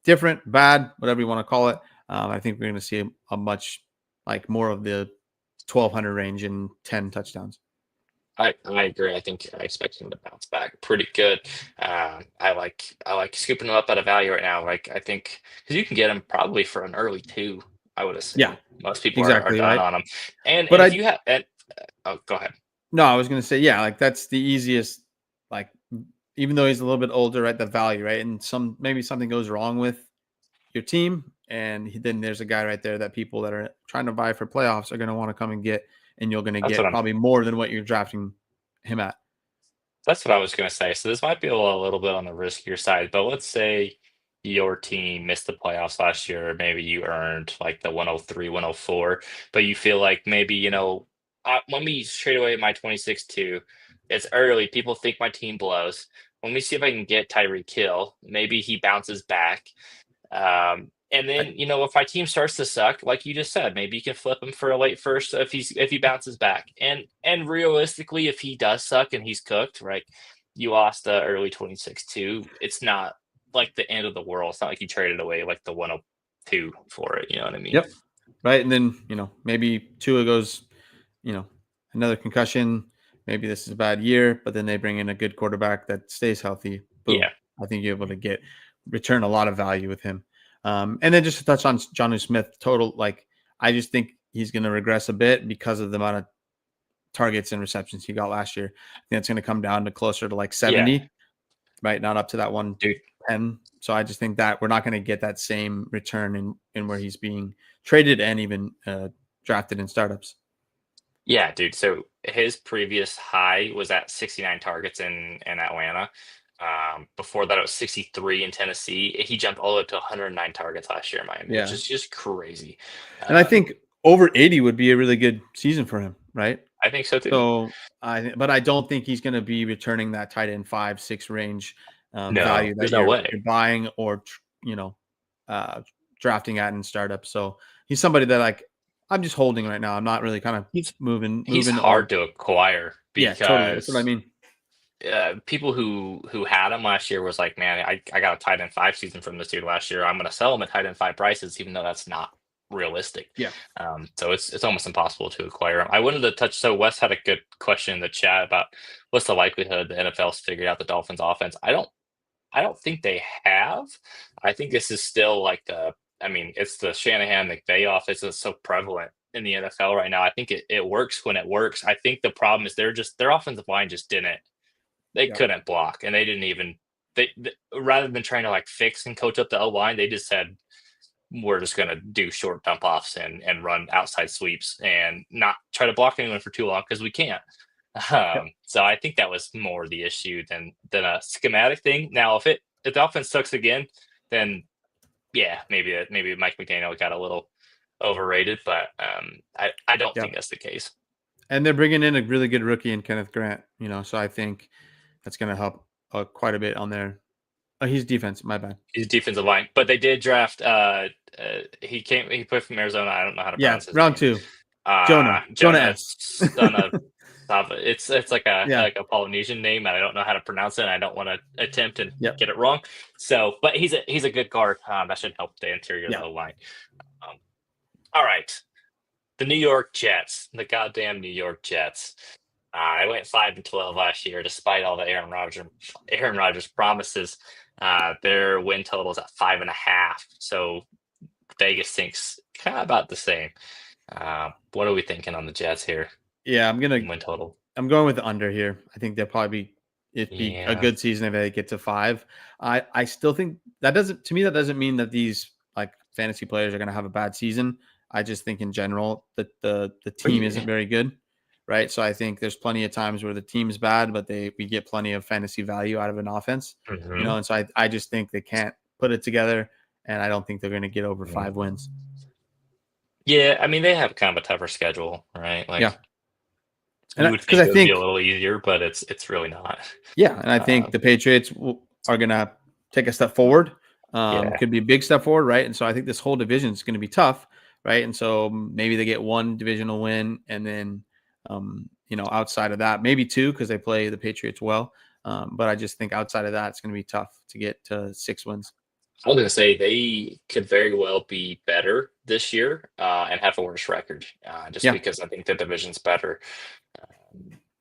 S2: different, bad, whatever you want to call it. I think we're going to see a much like more of the 1,200 range and 10 touchdowns.
S1: I agree. I think I expect him to bounce back pretty good. I like scooping him up at a value right now. Like I think because you can get him probably for an early 2. I would assume.
S2: Yeah,
S1: most people are done
S2: right?
S1: on him. And if you have, oh, go ahead.
S2: No, I was going to say like that's the easiest. Like even though he's a little bit older, right? The value, right? And maybe something goes wrong with your team, and then there's a guy right there that people that are trying to buy for playoffs are going to want to come and get. And you're going to get probably more than what you're drafting him at.
S1: That's what I was going to say. So this might be a little bit on the riskier side, but let's say your team missed the playoffs last year. Maybe you earned like the 103, 104, but you feel like maybe, let me trade away my 26-2. It's early. People think my team blows. Let me see if I can get Tyreek Hill. Maybe he bounces back. And then, if my team starts to suck, like you just said, maybe you can flip him for a late first if he bounces back. And realistically, if he does suck and he's cooked, right? You lost the early 26-2. It's not like the end of the world. It's not like you traded away like the 102 for it. You know what I mean?
S2: Yep. Right. And then, maybe Tua goes, another concussion. Maybe this is a bad year, but then they bring in a good quarterback that stays healthy. Boom.
S1: Yeah.
S2: I think you're able to return a lot of value with him. And then just to touch on Jonnu Smith, total, like, I just think he's going to regress a bit because of the amount of targets and receptions he got last year. I think it's going to come down to closer to like 70, right? Not up to that 110. So I just think that we're not going to get that same return in where he's being traded and even drafted in startups.
S1: Yeah, dude. So his previous high was at 69 targets in Atlanta. Before that, it was 63 in Tennessee. He jumped all the way up to 109 targets last year in Miami, which is just crazy.
S2: And I think over 80 would be a really good season for him, right?
S1: I think so too.
S2: So but I don't think he's going to be returning that tight end 5-6 range value that you're buying or drafting at in startups. So he's somebody that I'm just holding right now. I'm not really kind of moving.
S1: He's hard to acquire because
S2: totally. That's what I mean.
S1: People who had him last year was like, man, I got a tight end 5 season from this dude last year. I'm going to sell him at tight end 5 prices, even though that's not realistic. So it's almost impossible to acquire him. I wanted to touch. So Wes had a good question in the chat about what's the likelihood the NFL's figured out the Dolphins offense. I don't think they have. I think this is still like it's the Shanahan McVay offense that's so prevalent in the NFL right now. I think it works when it works. I think the problem is their offensive line just couldn't block, and they didn't even rather than trying to like fix and coach up the O-line, they just said, we're just going to do short dump offs and run outside sweeps and not try to block anyone for too long because we can't. So I think that was more the issue than a schematic thing. Now, if the offense sucks again, then yeah, maybe Mike McDaniel got a little overrated, but I don't think that's the case.
S2: And they're bringing in a really good rookie in Kenneth Grant, so I think that's going to help quite a bit on there. Oh, he's defense. My bad.
S1: He's defensive line, but they did draft. He put from Arizona. I don't know how to pronounce his
S2: round
S1: name.
S2: 2. Jonah S.
S1: It's like a Polynesian name, and I don't know how to pronounce it. And I don't want to attempt and get it wrong. So, but he's a good guard. That should help the interior of the line. All right, the New York Jets, the goddamn New York Jets. They went 5-12 last year, despite all the Aaron Rodgers promises. Their win total is at 5.5. So Vegas thinks kind of about the same. What are we thinking on the Jets here?
S2: Yeah, I'm gonna
S1: win total.
S2: I'm going with the under here. I think they'll probably be a good season if they get to 5. I still think that doesn't mean that these like fantasy players are gonna have a bad season. I just think in general that the team isn't very good, right? So I think there's plenty of times where the team's bad, but we get plenty of fantasy value out of an offense, and so I just think they can't put it together, and I don't think they're going to get over 5 wins.
S1: Yeah, I mean they have kind of a tougher schedule, right?
S2: And
S1: because I think it would be a little easier, but it's really not.
S2: Yeah, and I think the Patriots are going to take a step forward. Could be a big step forward, right? And so I think this whole division is going to be tough, right? And so maybe they get 1 divisional win, and then outside of that, maybe 2 because they play the Patriots well. But I just think outside of that, it's going to be tough to get to 6 wins.
S1: I was going to say they could very well be better this year and have a worse record, because I think the division's better.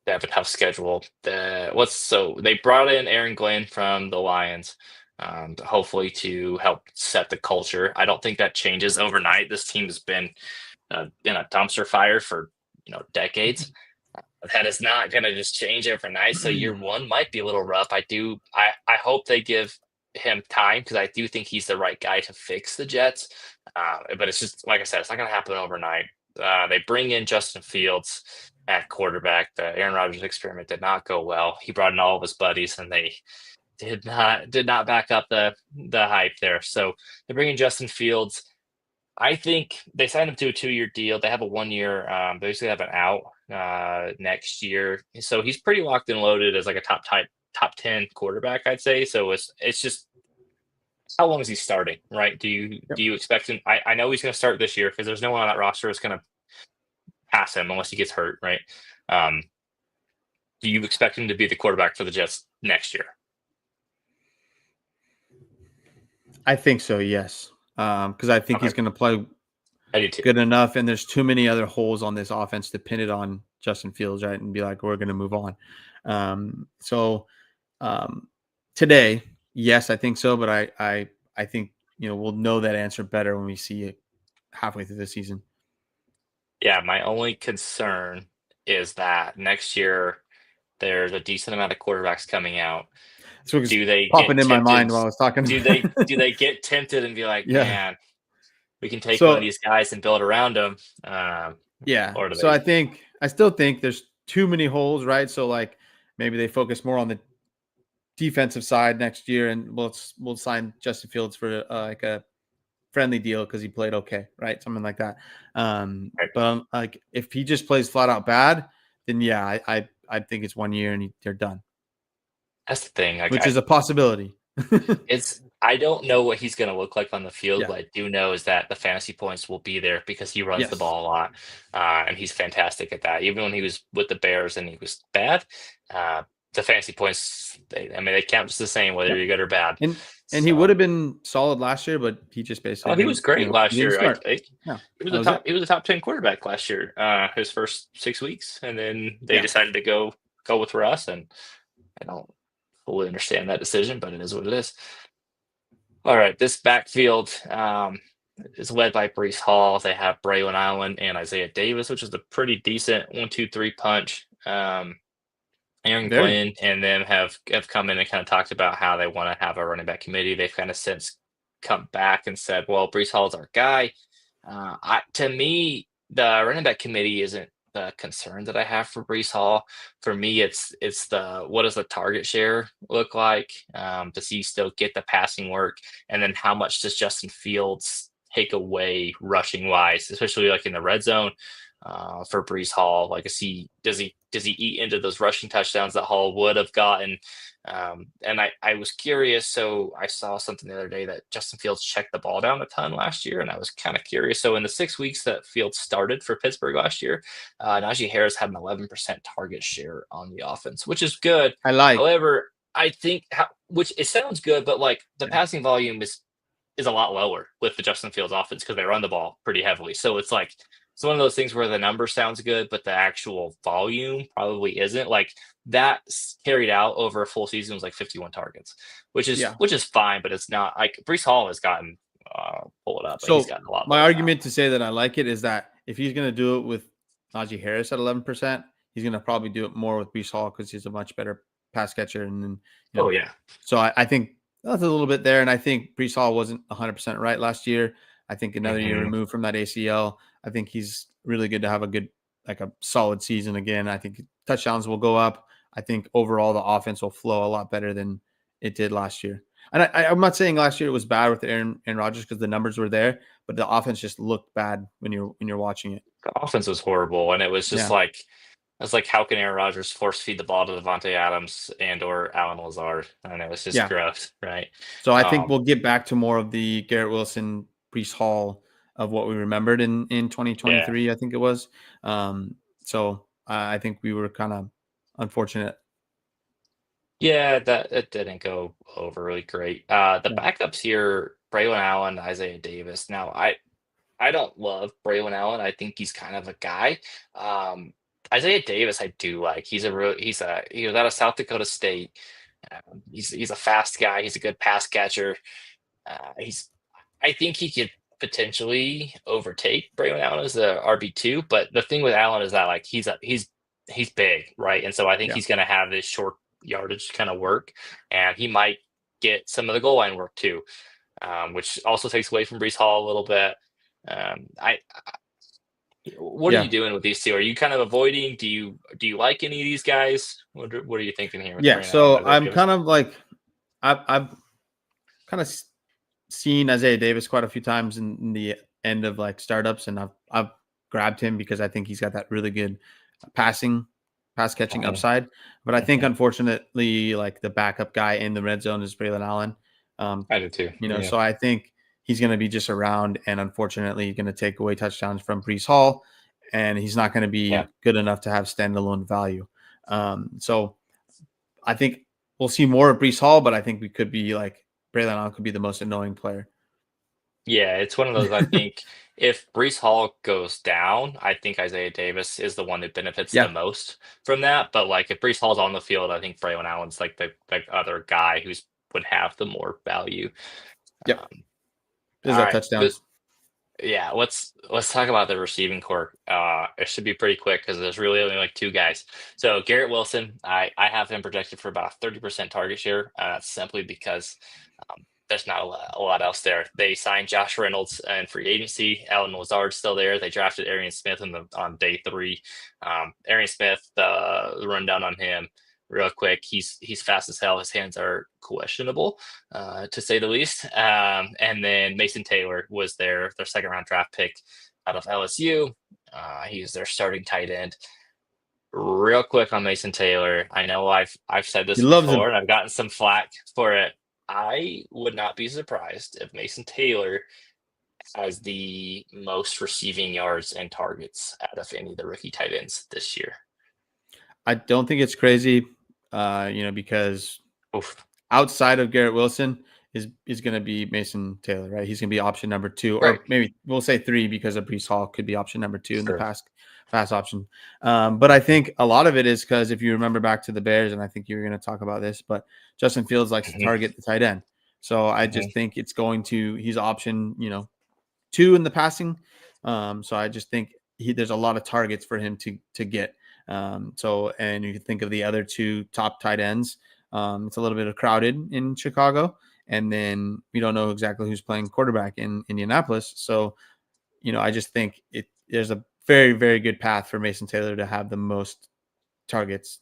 S1: They have a tough schedule. They brought in Aaron Glenn from the Lions, hopefully to help set the culture. I don't think that changes overnight. This team has been in a dumpster fire for decades. That is not going to just change overnight. So year 1 might be a little rough. I hope they give him time because I do think he's the right guy to fix the Jets. But it's just like I said, it's not going to happen overnight. They bring in Justin Fields at quarterback. The Aaron Rodgers experiment did not go well. He brought in all of his buddies, and they did not back up the hype there. So they bring in Justin Fields. I think they signed him to a 2-year deal. They have a 1-year. They basically have an out next year, so he's pretty locked and loaded as like a top 10 quarterback, I'd say. So it's just how long is he starting, right? Do you expect him? I know he's going to start this year because there's no one on that roster that's going to pass him unless he gets hurt, right? Do you expect him to be the quarterback for the Jets next year?
S2: I think so, yes. Because I think he's going to play
S1: good
S2: enough, and there's too many other holes on this offense to pin it on Justin Fields, right? And be like, we're going to move on. Today, yes, I think so, but I think we'll know that answer better when we see it halfway through the season.
S1: Yeah, my only concern is that next year there's a decent amount of quarterbacks coming out.
S2: So it's
S1: Do they
S2: popping
S1: get
S2: in my
S1: tempted?
S2: mind while I was talking.
S1: Do they get tempted and be like,
S2: Yeah.
S1: man, we can take one of
S2: So
S1: these guys and build around them?
S2: yeah.
S1: Or do
S2: So
S1: they?
S2: I still think there's too many holes, right? So like maybe they focus more on the defensive side next year, and we'll sign Justin Fields for like a friendly deal because he played okay, right? Something like that. But like if he just plays flat out bad, then yeah, I think it's 1 year and they're done,
S1: That's the thing. Like
S2: which is a possibility.
S1: I don't know what he's going to look like on the field.
S2: Yeah.
S1: What I do know is that the fantasy points will be there because he runs the
S2: Yes.
S1: ball a lot, and he's fantastic at that. Even when he was with the Bears and he was bad, uh, the fantasy points, they count just the same whether
S2: Yep.
S1: you're good or bad.
S2: And he would
S1: So,
S2: have been solid last year, but he just basically
S1: oh, he was
S2: didn't.
S1: great
S2: He
S1: last
S2: didn't
S1: year.
S2: start.
S1: He
S2: No,
S1: was
S2: that
S1: a
S2: was
S1: top.
S2: it.
S1: He was a top 10 quarterback last year. His first 6 weeks, and then they
S2: Yeah.
S1: decided to go with Russ, and I don't fully understand that decision, but it is what it is. All right, this backfield is led by Brees Hall. They have Braylon Allen and Isaiah Davis, which is a pretty decent 1-2-3 punch. Aaron
S2: Very.
S1: Glenn and them have come in and kind of talked about how they want to have a running back committee. They've kind of since come back and said, "Well, Brees Hall is our guy." To me, the running back committee isn't the concern that I have for Brees Hall. For me, it's the what does the target share look like? Does he still get the passing work? And then how much does Justin Fields take away rushing wise, especially like in the red zone? For Brees Hall, like does he eat into those rushing touchdowns that Hall would have gotten? And I was curious. So I saw something the other day that Justin Fields checked the ball down a ton last year, and I was kind of curious. So in the 6 weeks that Fields started for Pittsburgh last year, Najee Harris had an 11% target share on the offense, which is good.
S2: I like.
S1: However, I think which it sounds good, but like the
S2: Yeah.
S1: passing volume is a lot lower with the Justin Fields offense because they run the ball pretty heavily. So it's one of those things where the number sounds good, but the actual volume probably isn't. Like that carried out over a full season was like 51 targets, which is
S2: Yeah.
S1: fine, but it's not like Brees Hall has gotten pull it up, but he's
S2: So
S1: gotten a lot
S2: my
S1: better now.
S2: argument to say that I like it is that if he's going to do it with Najee Harris at 11%, he's going to probably do it more with Brees Hall because he's a much better pass catcher. And then,
S1: Oh yeah,
S2: so I think that's a little bit there. And I think Brees Hall wasn't 100% right last year. I think another year removed from that ACL. I think he's really good to have a solid season again. I think touchdowns will go up. I think overall the offense will flow a lot better than it did last year. And I'm not saying last year it was bad with Aaron Rodgers because the numbers were there, but the offense just looked bad when you're watching it.
S1: the offense was horrible, and it was just
S2: Yeah,
S1: like. It's like how can Aaron Rodgers force feed the ball to Devontae Adams and or Alan Lazard? And it was just
S2: yeah.
S1: gross, right?
S2: So I think
S1: Um,
S2: we'll get back to more of the Garrett Wilson, Brees Hall of what we remembered in
S1: yeah.
S2: 2023. I think it was. So I think we were kind of unfortunate.
S1: Yeah, that it didn't go over really great. The
S2: Yeah.
S1: backups here, Braylon Allen, Isaiah Davis. Now, I don't love Braylon Allen. I think he's kind of a guy. Um, Isaiah Davis, I do like. He was out of South Dakota State. He's a fast guy. He's a good pass catcher. He's I think he could potentially overtake Braylon Allen as the RB2. But the thing with Allen is that like he's big, right? And so I think
S2: Yeah.
S1: he's going to have this short yardage kind of work, and he might get some of the goal line work too, which also takes away from Brees Hall a little bit. I What are
S2: Yeah.
S1: you doing with these two? Are you kind of avoiding? Do you like any of these guys? What are you thinking here with
S2: Yeah.
S1: Braylon Allen
S2: So
S1: and Isaiah
S2: I'm
S1: Davis?
S2: kind of like, I've kind of seen Isaiah Davis quite a few times in the end of like startups, and I've grabbed him because I think he's got that really good pass catching
S1: Mhm,
S2: upside. But I think
S1: mhm.
S2: unfortunately, like the backup guy in the red zone is Braylon Allen. Um,
S1: I do too. Yeah.
S2: so I think he's going to be just around, and unfortunately, going to take away touchdowns from Brees Hall, and he's not going to
S1: Yeah.
S2: be good enough to have standalone value. So I think we'll see more of Brees Hall, but I think we could be like Braylon Allen could be the most annoying player.
S1: Yeah, it's one of those. I think if Brees Hall goes down, I think Isaiah Davis is the one that benefits the
S2: Yeah.
S1: most from that. But like if Brees Hall's on the field, I think Braylon Allen's like the other guy who's would have the more value.
S2: Yep.
S1: Um,
S2: There's
S1: All
S2: that
S1: right.
S2: touchdowns.
S1: Yeah, let's talk about the receiving core. It should be pretty quick because there's really only like two guys. So Garrett Wilson, I have him projected for about 30% target share. Simply because there's not a lot else there. They signed Josh Reynolds and free agency. Alan Lazard's still there. They drafted Arian Smith on day 3. Arian Smith, the rundown on him real quick. He's fast as hell. His hands are questionable, to say the least. And then Mason Taylor was their second round draft pick out of LSU. He's their starting tight end. Real quick on Mason Taylor, I know I've said
S2: He
S1: this
S2: loves
S1: before
S2: him.
S1: and I've gotten some flack for it. I would not be surprised if Mason Taylor has the most receiving yards and targets out of any of the rookie tight ends this year.
S2: I don't think it's crazy, because
S1: Oof.
S2: outside of Garrett Wilson is going to be Mason Taylor, right? He's going to be option number 2,
S1: Right.
S2: or maybe we'll say 3 because of Breece Hall could be option number 2 in the
S1: Sure.
S2: pass option. But I think a lot of it is because if you remember back to the Bears, and I think you were going to talk about this, but Justin Fields likes to target the tight end. So I just think he's option, 2 in the passing. So I just think there's a lot of targets for him to get. And you can think of the other 2 top tight ends. It's a little bit of crowded in Chicago, and then we don't know exactly who's playing quarterback in Indianapolis. So, I just think there's a very, very good path for Mason Taylor to have the most targets.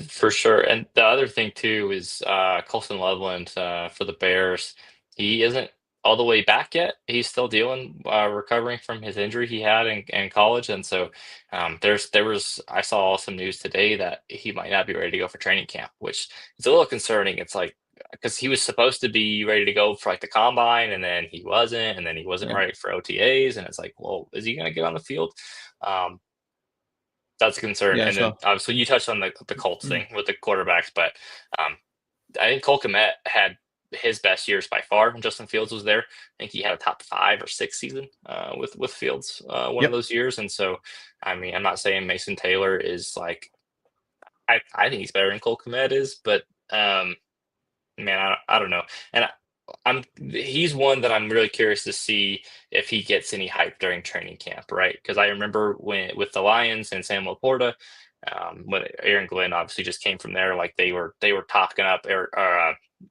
S1: For sure. And the other thing too is Colson Loveland for the Bears. He isn't all the way back yet. He's still recovering from his injury he had in college. And so I saw some news today that he might not be ready to go for training camp, which is a little concerning. It's like, because he was supposed to be ready to go for like the combine, and then he wasn't, and then he wasn't
S2: Yeah.
S1: ready for OTAs. And it's like, well, is he going to get on the field? Um, that's a concern.
S2: Yeah.
S1: And then
S2: So
S1: obviously you touched on the Colts thing with the quarterbacks, but I think Cole Kmet had his best years by far when Justin Fields was there. I think he had a top 5 or 6 season with Fields one of
S2: yep.
S1: those years. And so, I mean, I'm not saying Mason Taylor is like, I think he's better than Cole Kmet is, but man, I don't know. And he's one that I'm really curious to see if he gets any hype during training camp, right? Because I remember with the Lions and Sam Laporta, when Aaron Glenn obviously just came from there, like they were talking up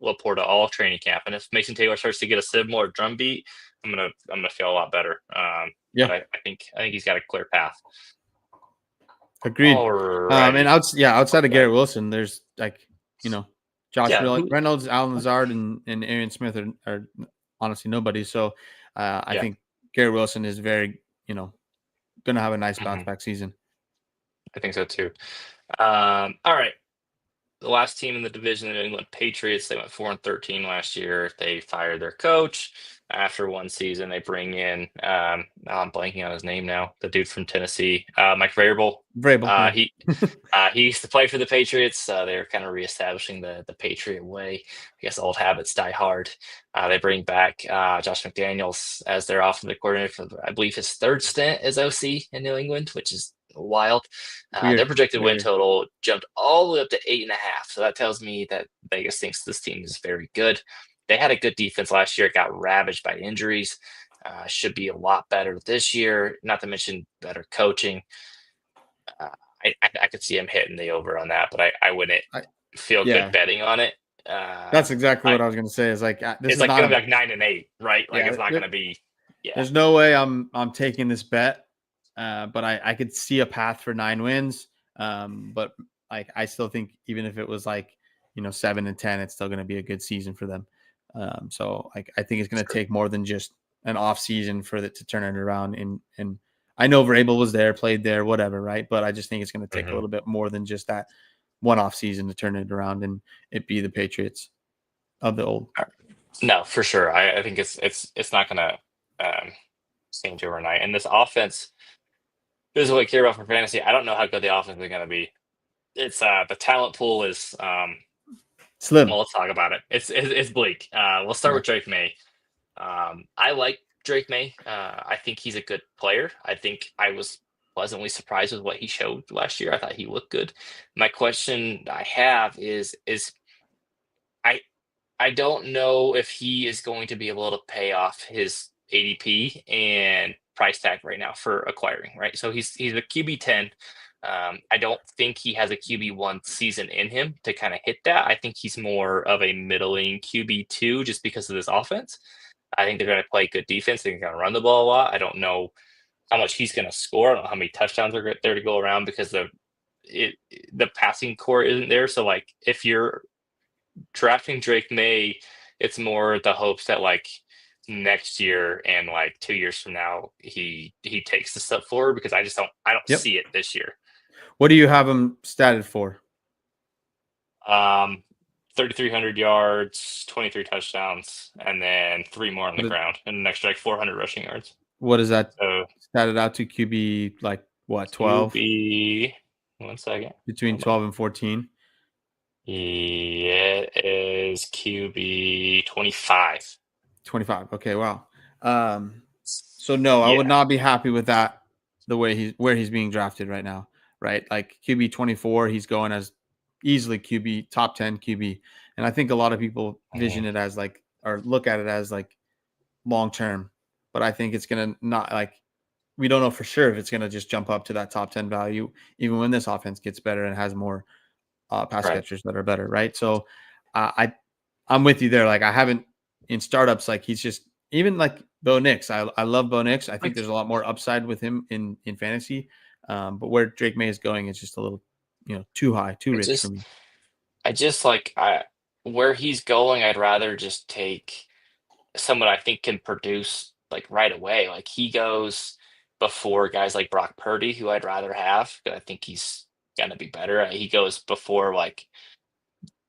S1: Laporta all training camp, and if Mason Taylor starts to get a similar drum beat, I'm gonna feel a lot better.
S2: Yeah.
S1: But I think he's got a clear path.
S2: Agreed. And outside of Garrett Wilson, there's Josh Reynolds, Alan Lazard, and Arian Smith are honestly nobody. So I think Garrett Wilson is very, going to have a nice bounce back season.
S1: I think so too. All right. The last team in the division, the New England Patriots, they went 4-13 last year. They fired their coach after one season. They bring in, I'm blanking on his name now, the dude from Tennessee, Mike Vrabel.
S2: Yeah.
S1: He used to play for the Patriots. They're kind of reestablishing the Patriot way. I guess old habits die hard. They bring back Josh McDaniels as their offensive coordinator for, I believe, his 3rd stint as OC in New England, which is wild. Their projected win total jumped all the way up to 8.5. So that tells me that Vegas thinks this team is very good. They had a good defense last year. It got ravaged by injuries. Should be a lot better this year, not to mention better coaching. I could see him hitting the over on that, but I wouldn't feel good betting on it.
S2: That's exactly what I was going to say. Is like this
S1: it's
S2: is
S1: like going to be like 9-8, right? Like it's not going to be. Yeah.
S2: There's no way I'm taking this bet, but I could see a path for 9 wins. But I still think even if it was 7-10, it's still going to be a good season for them. So I think it's going to take more than just an off season for it to turn it around. And I know Vrabel was there, played there, whatever, right? But I just think it's going to take a little bit more than just that one off season to turn it around and it be the Patriots of the old.
S1: No, for sure. I think it's not going to change overnight. And this offense, this is what I care about for fantasy. I don't know how good the offense is going to be. It's the talent pool is
S2: slim.
S1: Well, let's talk about it. It's bleak. We'll start with Drake May. I like Drake May. I think he's a good player. I think I was pleasantly surprised with what he showed last year. I thought he looked good. My question I have is I don't know if he is going to be able to pay off his ADP and price tag right now for acquiring, right? So he's a QB 10. I don't think he has a QB 1 season in him to kind of hit that. I think he's more of a middling QB 2 just because of this offense. I think they're going to play good defense. They're going to run the ball a lot. I don't know how much he's going to score. I don't know how many touchdowns are there to go around because the passing core isn't there. So like if you're drafting Drake May, it's more the hopes that like next year and like 2 years from now he takes the step forward because I don't
S2: Yep.
S1: see it this year.
S2: What do you have him statted for?
S1: 3,300 yards, 23 touchdowns, and then 3 more on the ground, and an extra like 400 rushing yards.
S2: What is that
S1: So
S2: statted out to? QB like what, 12?
S1: QB, 1 second.
S2: Between 12 and 14?
S1: Yeah, it is QB 25.
S2: 25. Okay, wow. So no, I would not be happy with that. The way where he's being drafted right now, right? Like QB 24, he's going as easily QB top 10 QB, and I think a lot of people vision it as like or look at it as like long term, but I think it's gonna not like we don't know for sure if it's gonna just jump up to that top 10 value, even when this offense gets better and has more pass catchers that are better, right? So I'm with you there. Like I haven't in startups, like he's just even like Bo Nix. I love Bo Nix. I think there's a lot more upside with him in fantasy. But where Drake May is going is just a little, too high, too rich for me.
S1: I just where he's going, I'd rather just take someone I think can produce like right away. Like he goes before guys like Brock Purdy, who I'd rather have. I think he's gonna be better. He goes before like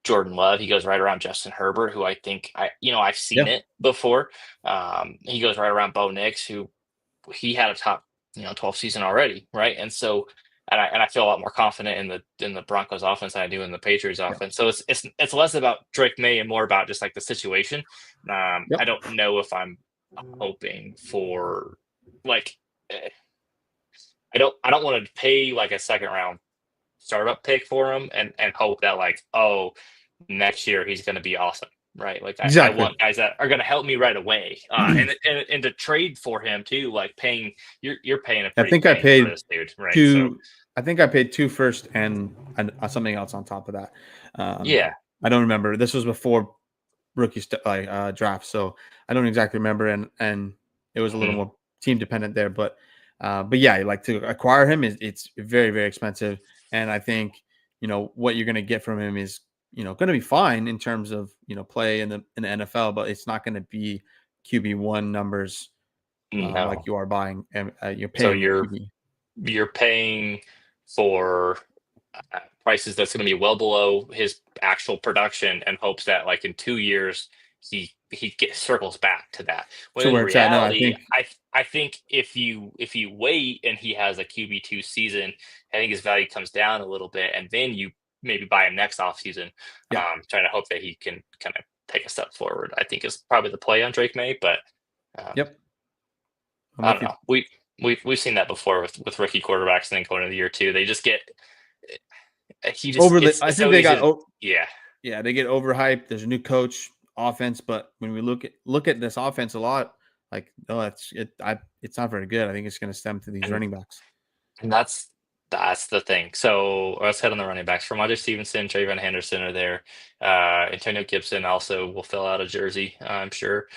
S1: Jordan Love. He goes right around Justin Herbert, who I think I've seen it before. He goes right around Bo Nix, who he had a top 12 season already, right? And so and I feel a lot more confident in the Broncos offense than I do in the Patriots offense. So it's less about Drake May and more about just like the situation. I don't know if I'm hoping for like I don't want to pay like a second round startup pick for him and hope that like, oh, next year he's going to be awesome, right? Like I want guys that are going to help me right away, and to trade for him too, like you're paying a pretty.
S2: I think I paid
S1: for this dude, right?
S2: Two. I think I paid 2 first and something else on top of that. I don't remember. This was before rookie draft, so I don't exactly remember, and it was a little more team dependent there, but yeah, like to acquire him it's very, very expensive. And I think, what you're going to get from him is, going to be fine in terms of, play in the NFL, but it's not going to be QB1 numbers like you are buying. You're paying.
S1: So you're paying for prices that's going to be well below his actual production and hopes that like in 2 years he circles back to that. When in reality, I think if you wait and he has a QB2 season, I think his value comes down a little bit, and then you maybe buy him next offseason, trying to hope that he can kind of take a step forward. I think is probably the play on Drake May, but I don't know. We've seen that before with rookie quarterbacks and then going into year 2, they just get he just
S2: overly. I think they got they get overhyped. There's a new coach. Offense, but when we look at this offense a lot, like it's not very good. I think it's going to stem to these running backs,
S1: and that's the thing. So let's head on the running backs. Ramondre Stevenson, Trayvon Henderson are there. Antonio Gibson also will fill out a jersey, I'm sure.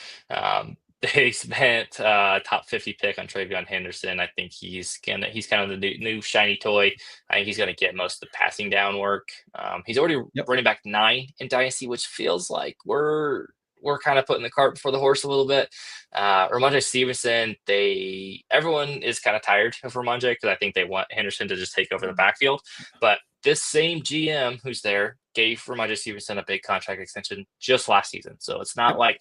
S1: They spent top 50 pick on Trayvon Henderson. I think he's kind of the new shiny toy. I think he's gonna get most of the passing down work. He's already running back 9 in Dynasty, which feels like we're kind of putting the cart before the horse a little bit. Ramondre Stevenson, everyone is kind of tired of Ramondre because I think they want Henderson to just take over the backfield. But this same GM who's there gave Ramondre Stevenson a big contract extension just last season. So it's not like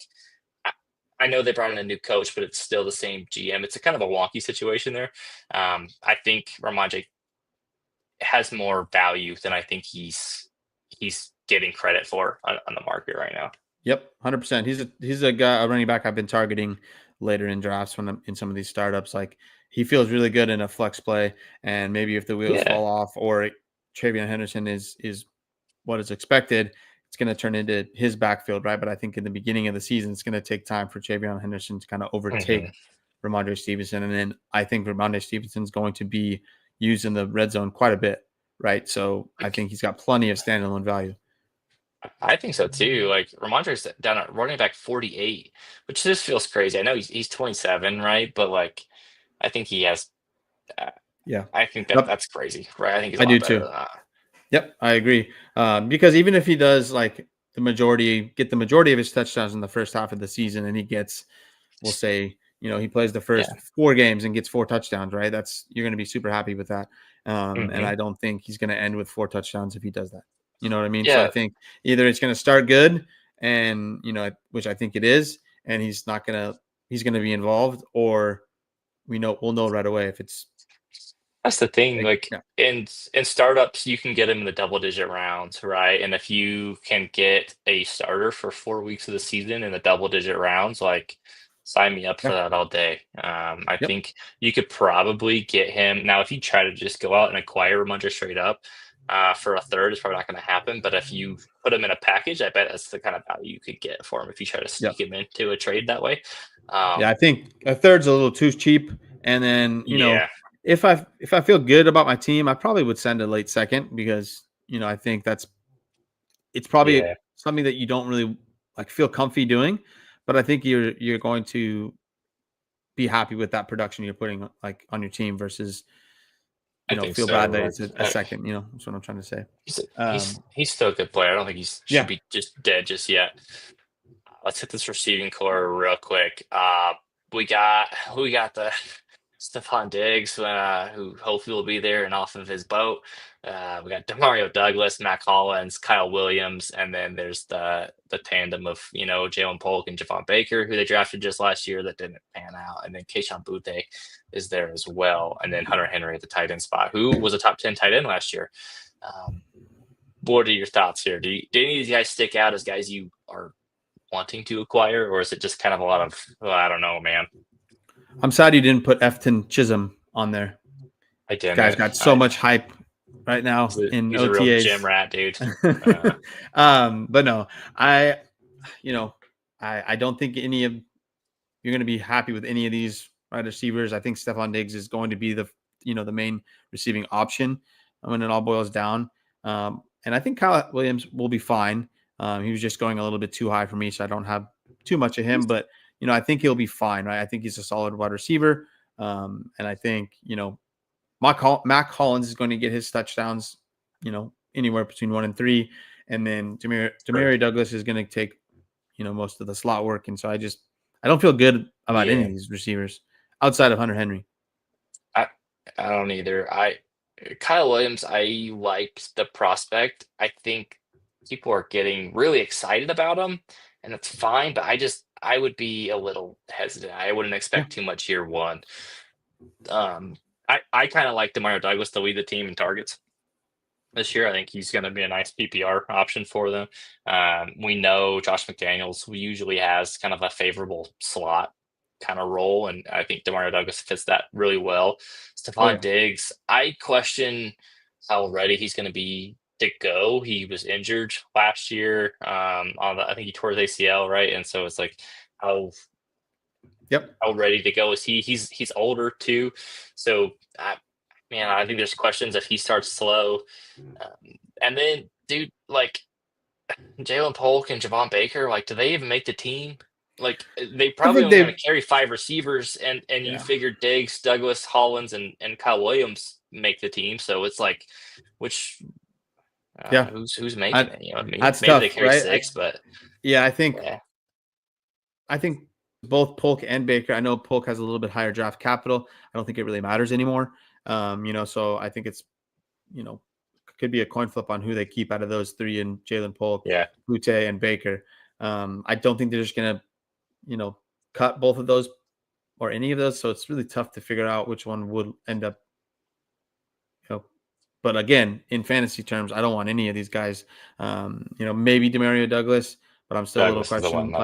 S1: I know they brought in a new coach, but it's still the same GM. It's a kind of a wonky situation there. I think Ramondre has more value than I think he's getting credit for on the market right now.
S2: Yep, 100%. He's a guy, a running back I've been targeting later in drafts when I'm in some of these startups. Like he feels really good in a flex play, and maybe if the wheels fall off or Trayvon Henderson is what is expected, it's going to turn into his backfield, right? But I think in the beginning of the season, it's going to take time for Javion Henderson to kind of overtake Ramondre Stevenson. And then I think Ramondre Stevenson is going to be used in the red zone quite a bit, right? So I think he's got plenty of standalone value.
S1: I think so too. Like Ramondre's down at running back 48, which just feels crazy. I know he's 27, right? But like, I think he has.
S2: Yeah,
S1: I think that's crazy, right? I think he's a
S2: I do
S1: lot better
S2: too.
S1: than that.
S2: Yep, I agree. Because even if he does get the majority of his touchdowns in the first half of the season, and he gets, we'll say, he plays the first 4 games and gets 4 touchdowns, right? You're going to be super happy with that. And I don't think he's going to end with 4 touchdowns if he does that. You know what I mean?
S1: Yeah.
S2: So I think either it's going to start good, and which I think it is, and he's going to be involved, or we'll know right away if it's.
S1: That's the thing. Like in startups, you can get him in the double-digit rounds, right? And if you can get a starter for 4 weeks of the season in the double-digit rounds, like sign me up for that all day. I think you could probably get him now. If you try to just go out and acquire Ramondre straight up for a third, it's probably not going to happen. But if you put him in a package, I bet that's the kind of value you could get for him if you try to sneak him into a trade that way.
S2: I think a third's a little too cheap, and then if I feel good about my team, I probably would send a late second, because I think it's probably something that you don't really feel comfy doing, but I think you're going to be happy with that production you're putting on your team versus feel bad that it's a second. That's what I'm trying to say.
S1: He's still a good player. I don't think should be just dead just yet. Let's hit this receiving core real quick. We got the Stephon Diggs, who hopefully will be there and off of his boat. We got Demario Douglas, Mac Hollins, Kyle Williams, and then there's the tandem of Jalen Polk and Javon Baker, who they drafted just last year that didn't pan out, and then Kayshon Boutte is there as well, and then Hunter Henry at the tight end spot, who was a top 10 tight end last year. What are your thoughts here? Do any of these guys stick out as guys you are wanting to acquire, or is it just kind of a lot of I don't know, man?
S2: I'm sad you didn't put Efton Chisholm on there.
S1: I didn't.
S2: Guy's got so much hype right now in
S1: he's
S2: OTAs.
S1: A real gym rat, dude.
S2: But no, I don't think you're going to be happy with any of these wide receivers. I think Stephon Diggs is going to be the main receiving option when it all boils down. And I think Kyle Williams will be fine. He was just going a little bit too high for me, so I don't have too much of him. But I think he'll be fine, right? I think he's a solid wide receiver, and I think Mac Hollins is going to get his touchdowns, anywhere between 1 and 3, and then Demario Douglas is going to take most of the slot work, and so I don't feel good about any of these receivers outside of Hunter Henry.
S1: I don't either. Kyle Williams, I liked the prospect. I think people are getting really excited about him, and that's fine. But I would be a little hesitant. I wouldn't expect too much year one. I kind of like Demario Douglas to lead the team in targets this year. I think he's going to be a nice PPR option for them. We know Josh McDaniels usually has kind of a favorable slot kind of role, and I think Demario Douglas fits that really well. Stephon Diggs, I question how ready he's going to be to go. He was injured last year. I think he tore his ACL, right? And so it's like how ready to go is he? He's older too, so I think there's questions if he starts slow, and then dude, like Jalen Polk and Javon Baker, like do they even make the team? Like they probably only going to carry 5 receivers, and you figure Diggs, Douglas, Hollins, and Kyle Williams make the team. So it's like, which who's making it?
S2: That's
S1: maybe
S2: tough,
S1: they carry
S2: right?
S1: 6, but
S2: I think both Polk and Baker. I know Polk has a little bit higher draft capital. I don't think it really matters anymore. So I think it's could be a coin flip on who they keep out of those 3, and Jalen Polk, Boutte, and Baker. I don't think they're just gonna cut both of those or any of those. So it's really tough to figure out which one would end up, but again, in fantasy terms, I don't want any of these guys. Maybe Demario Douglas, but I'm still a little questioning.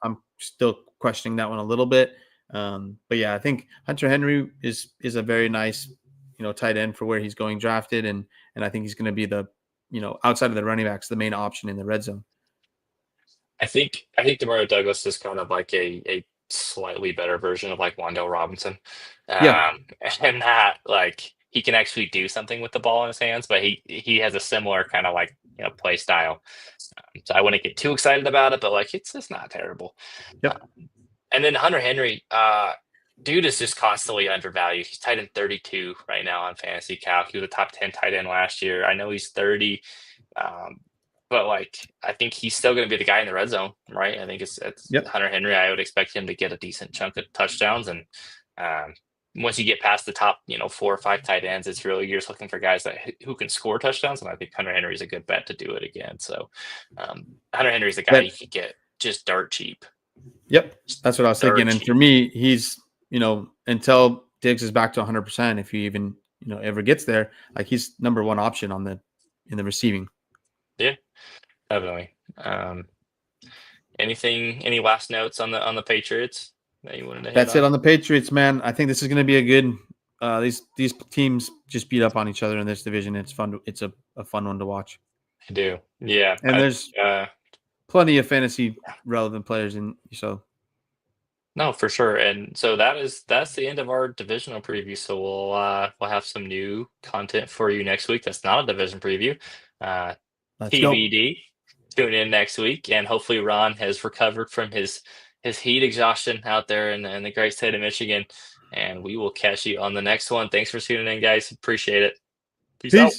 S2: I'm still questioning that one a little bit. But yeah, I think Hunter Henry is a very nice, tight end for where he's going drafted. And I think he's going to be the outside of the running backs, the main option in the red zone.
S1: I think Demario Douglas is kind of like a slightly better version of like Wan'Dale Robinson,
S2: Yeah.
S1: and that like he can actually do something with the ball in his hands, but he has a similar kind of like play style. So I wouldn't get too excited about it, but like it's not terrible.
S2: Yep.
S1: And then Hunter Henry, dude is just constantly undervalued. He's tight end 32 right now on Fantasy Calc. He was a top 10 tight end last year. I know he's 30, but like I think he's still going to be the guy in the red zone, right? I think it's
S2: Yep.
S1: Hunter Henry. I would expect him to get a decent chunk of touchdowns, and once you get past the top, 4 or 5 tight ends, it's really you're just looking for guys who can score touchdowns, and I think Hunter Henry is a good bet to do it again. So Hunter Henry is a guy you could get just dirt cheap.
S2: Yep, that's what I was thinking. And for me, he's until Diggs is back to 100%, if he even ever gets there, like he's number one option in the receiving.
S1: Yeah, definitely. Any last notes on the Patriots that you wanted to hit
S2: That's
S1: on?
S2: it on the Patriots, man. I think this is going to be a good. These teams just beat up on each other in this division. It's fun. It's a fun one to watch.
S1: I do, yeah.
S2: And there's plenty of fantasy relevant players in. So
S1: no, for sure. And so that's the end of our divisional preview. So we'll have some new content for you next week. That's not a division preview.
S2: Let's
S1: TBD. Tune in next week, and hopefully Ron has recovered from his heat exhaustion out there in the great state of Michigan. And we will catch you on the next one. Thanks for tuning in, guys. Appreciate it. Peace out.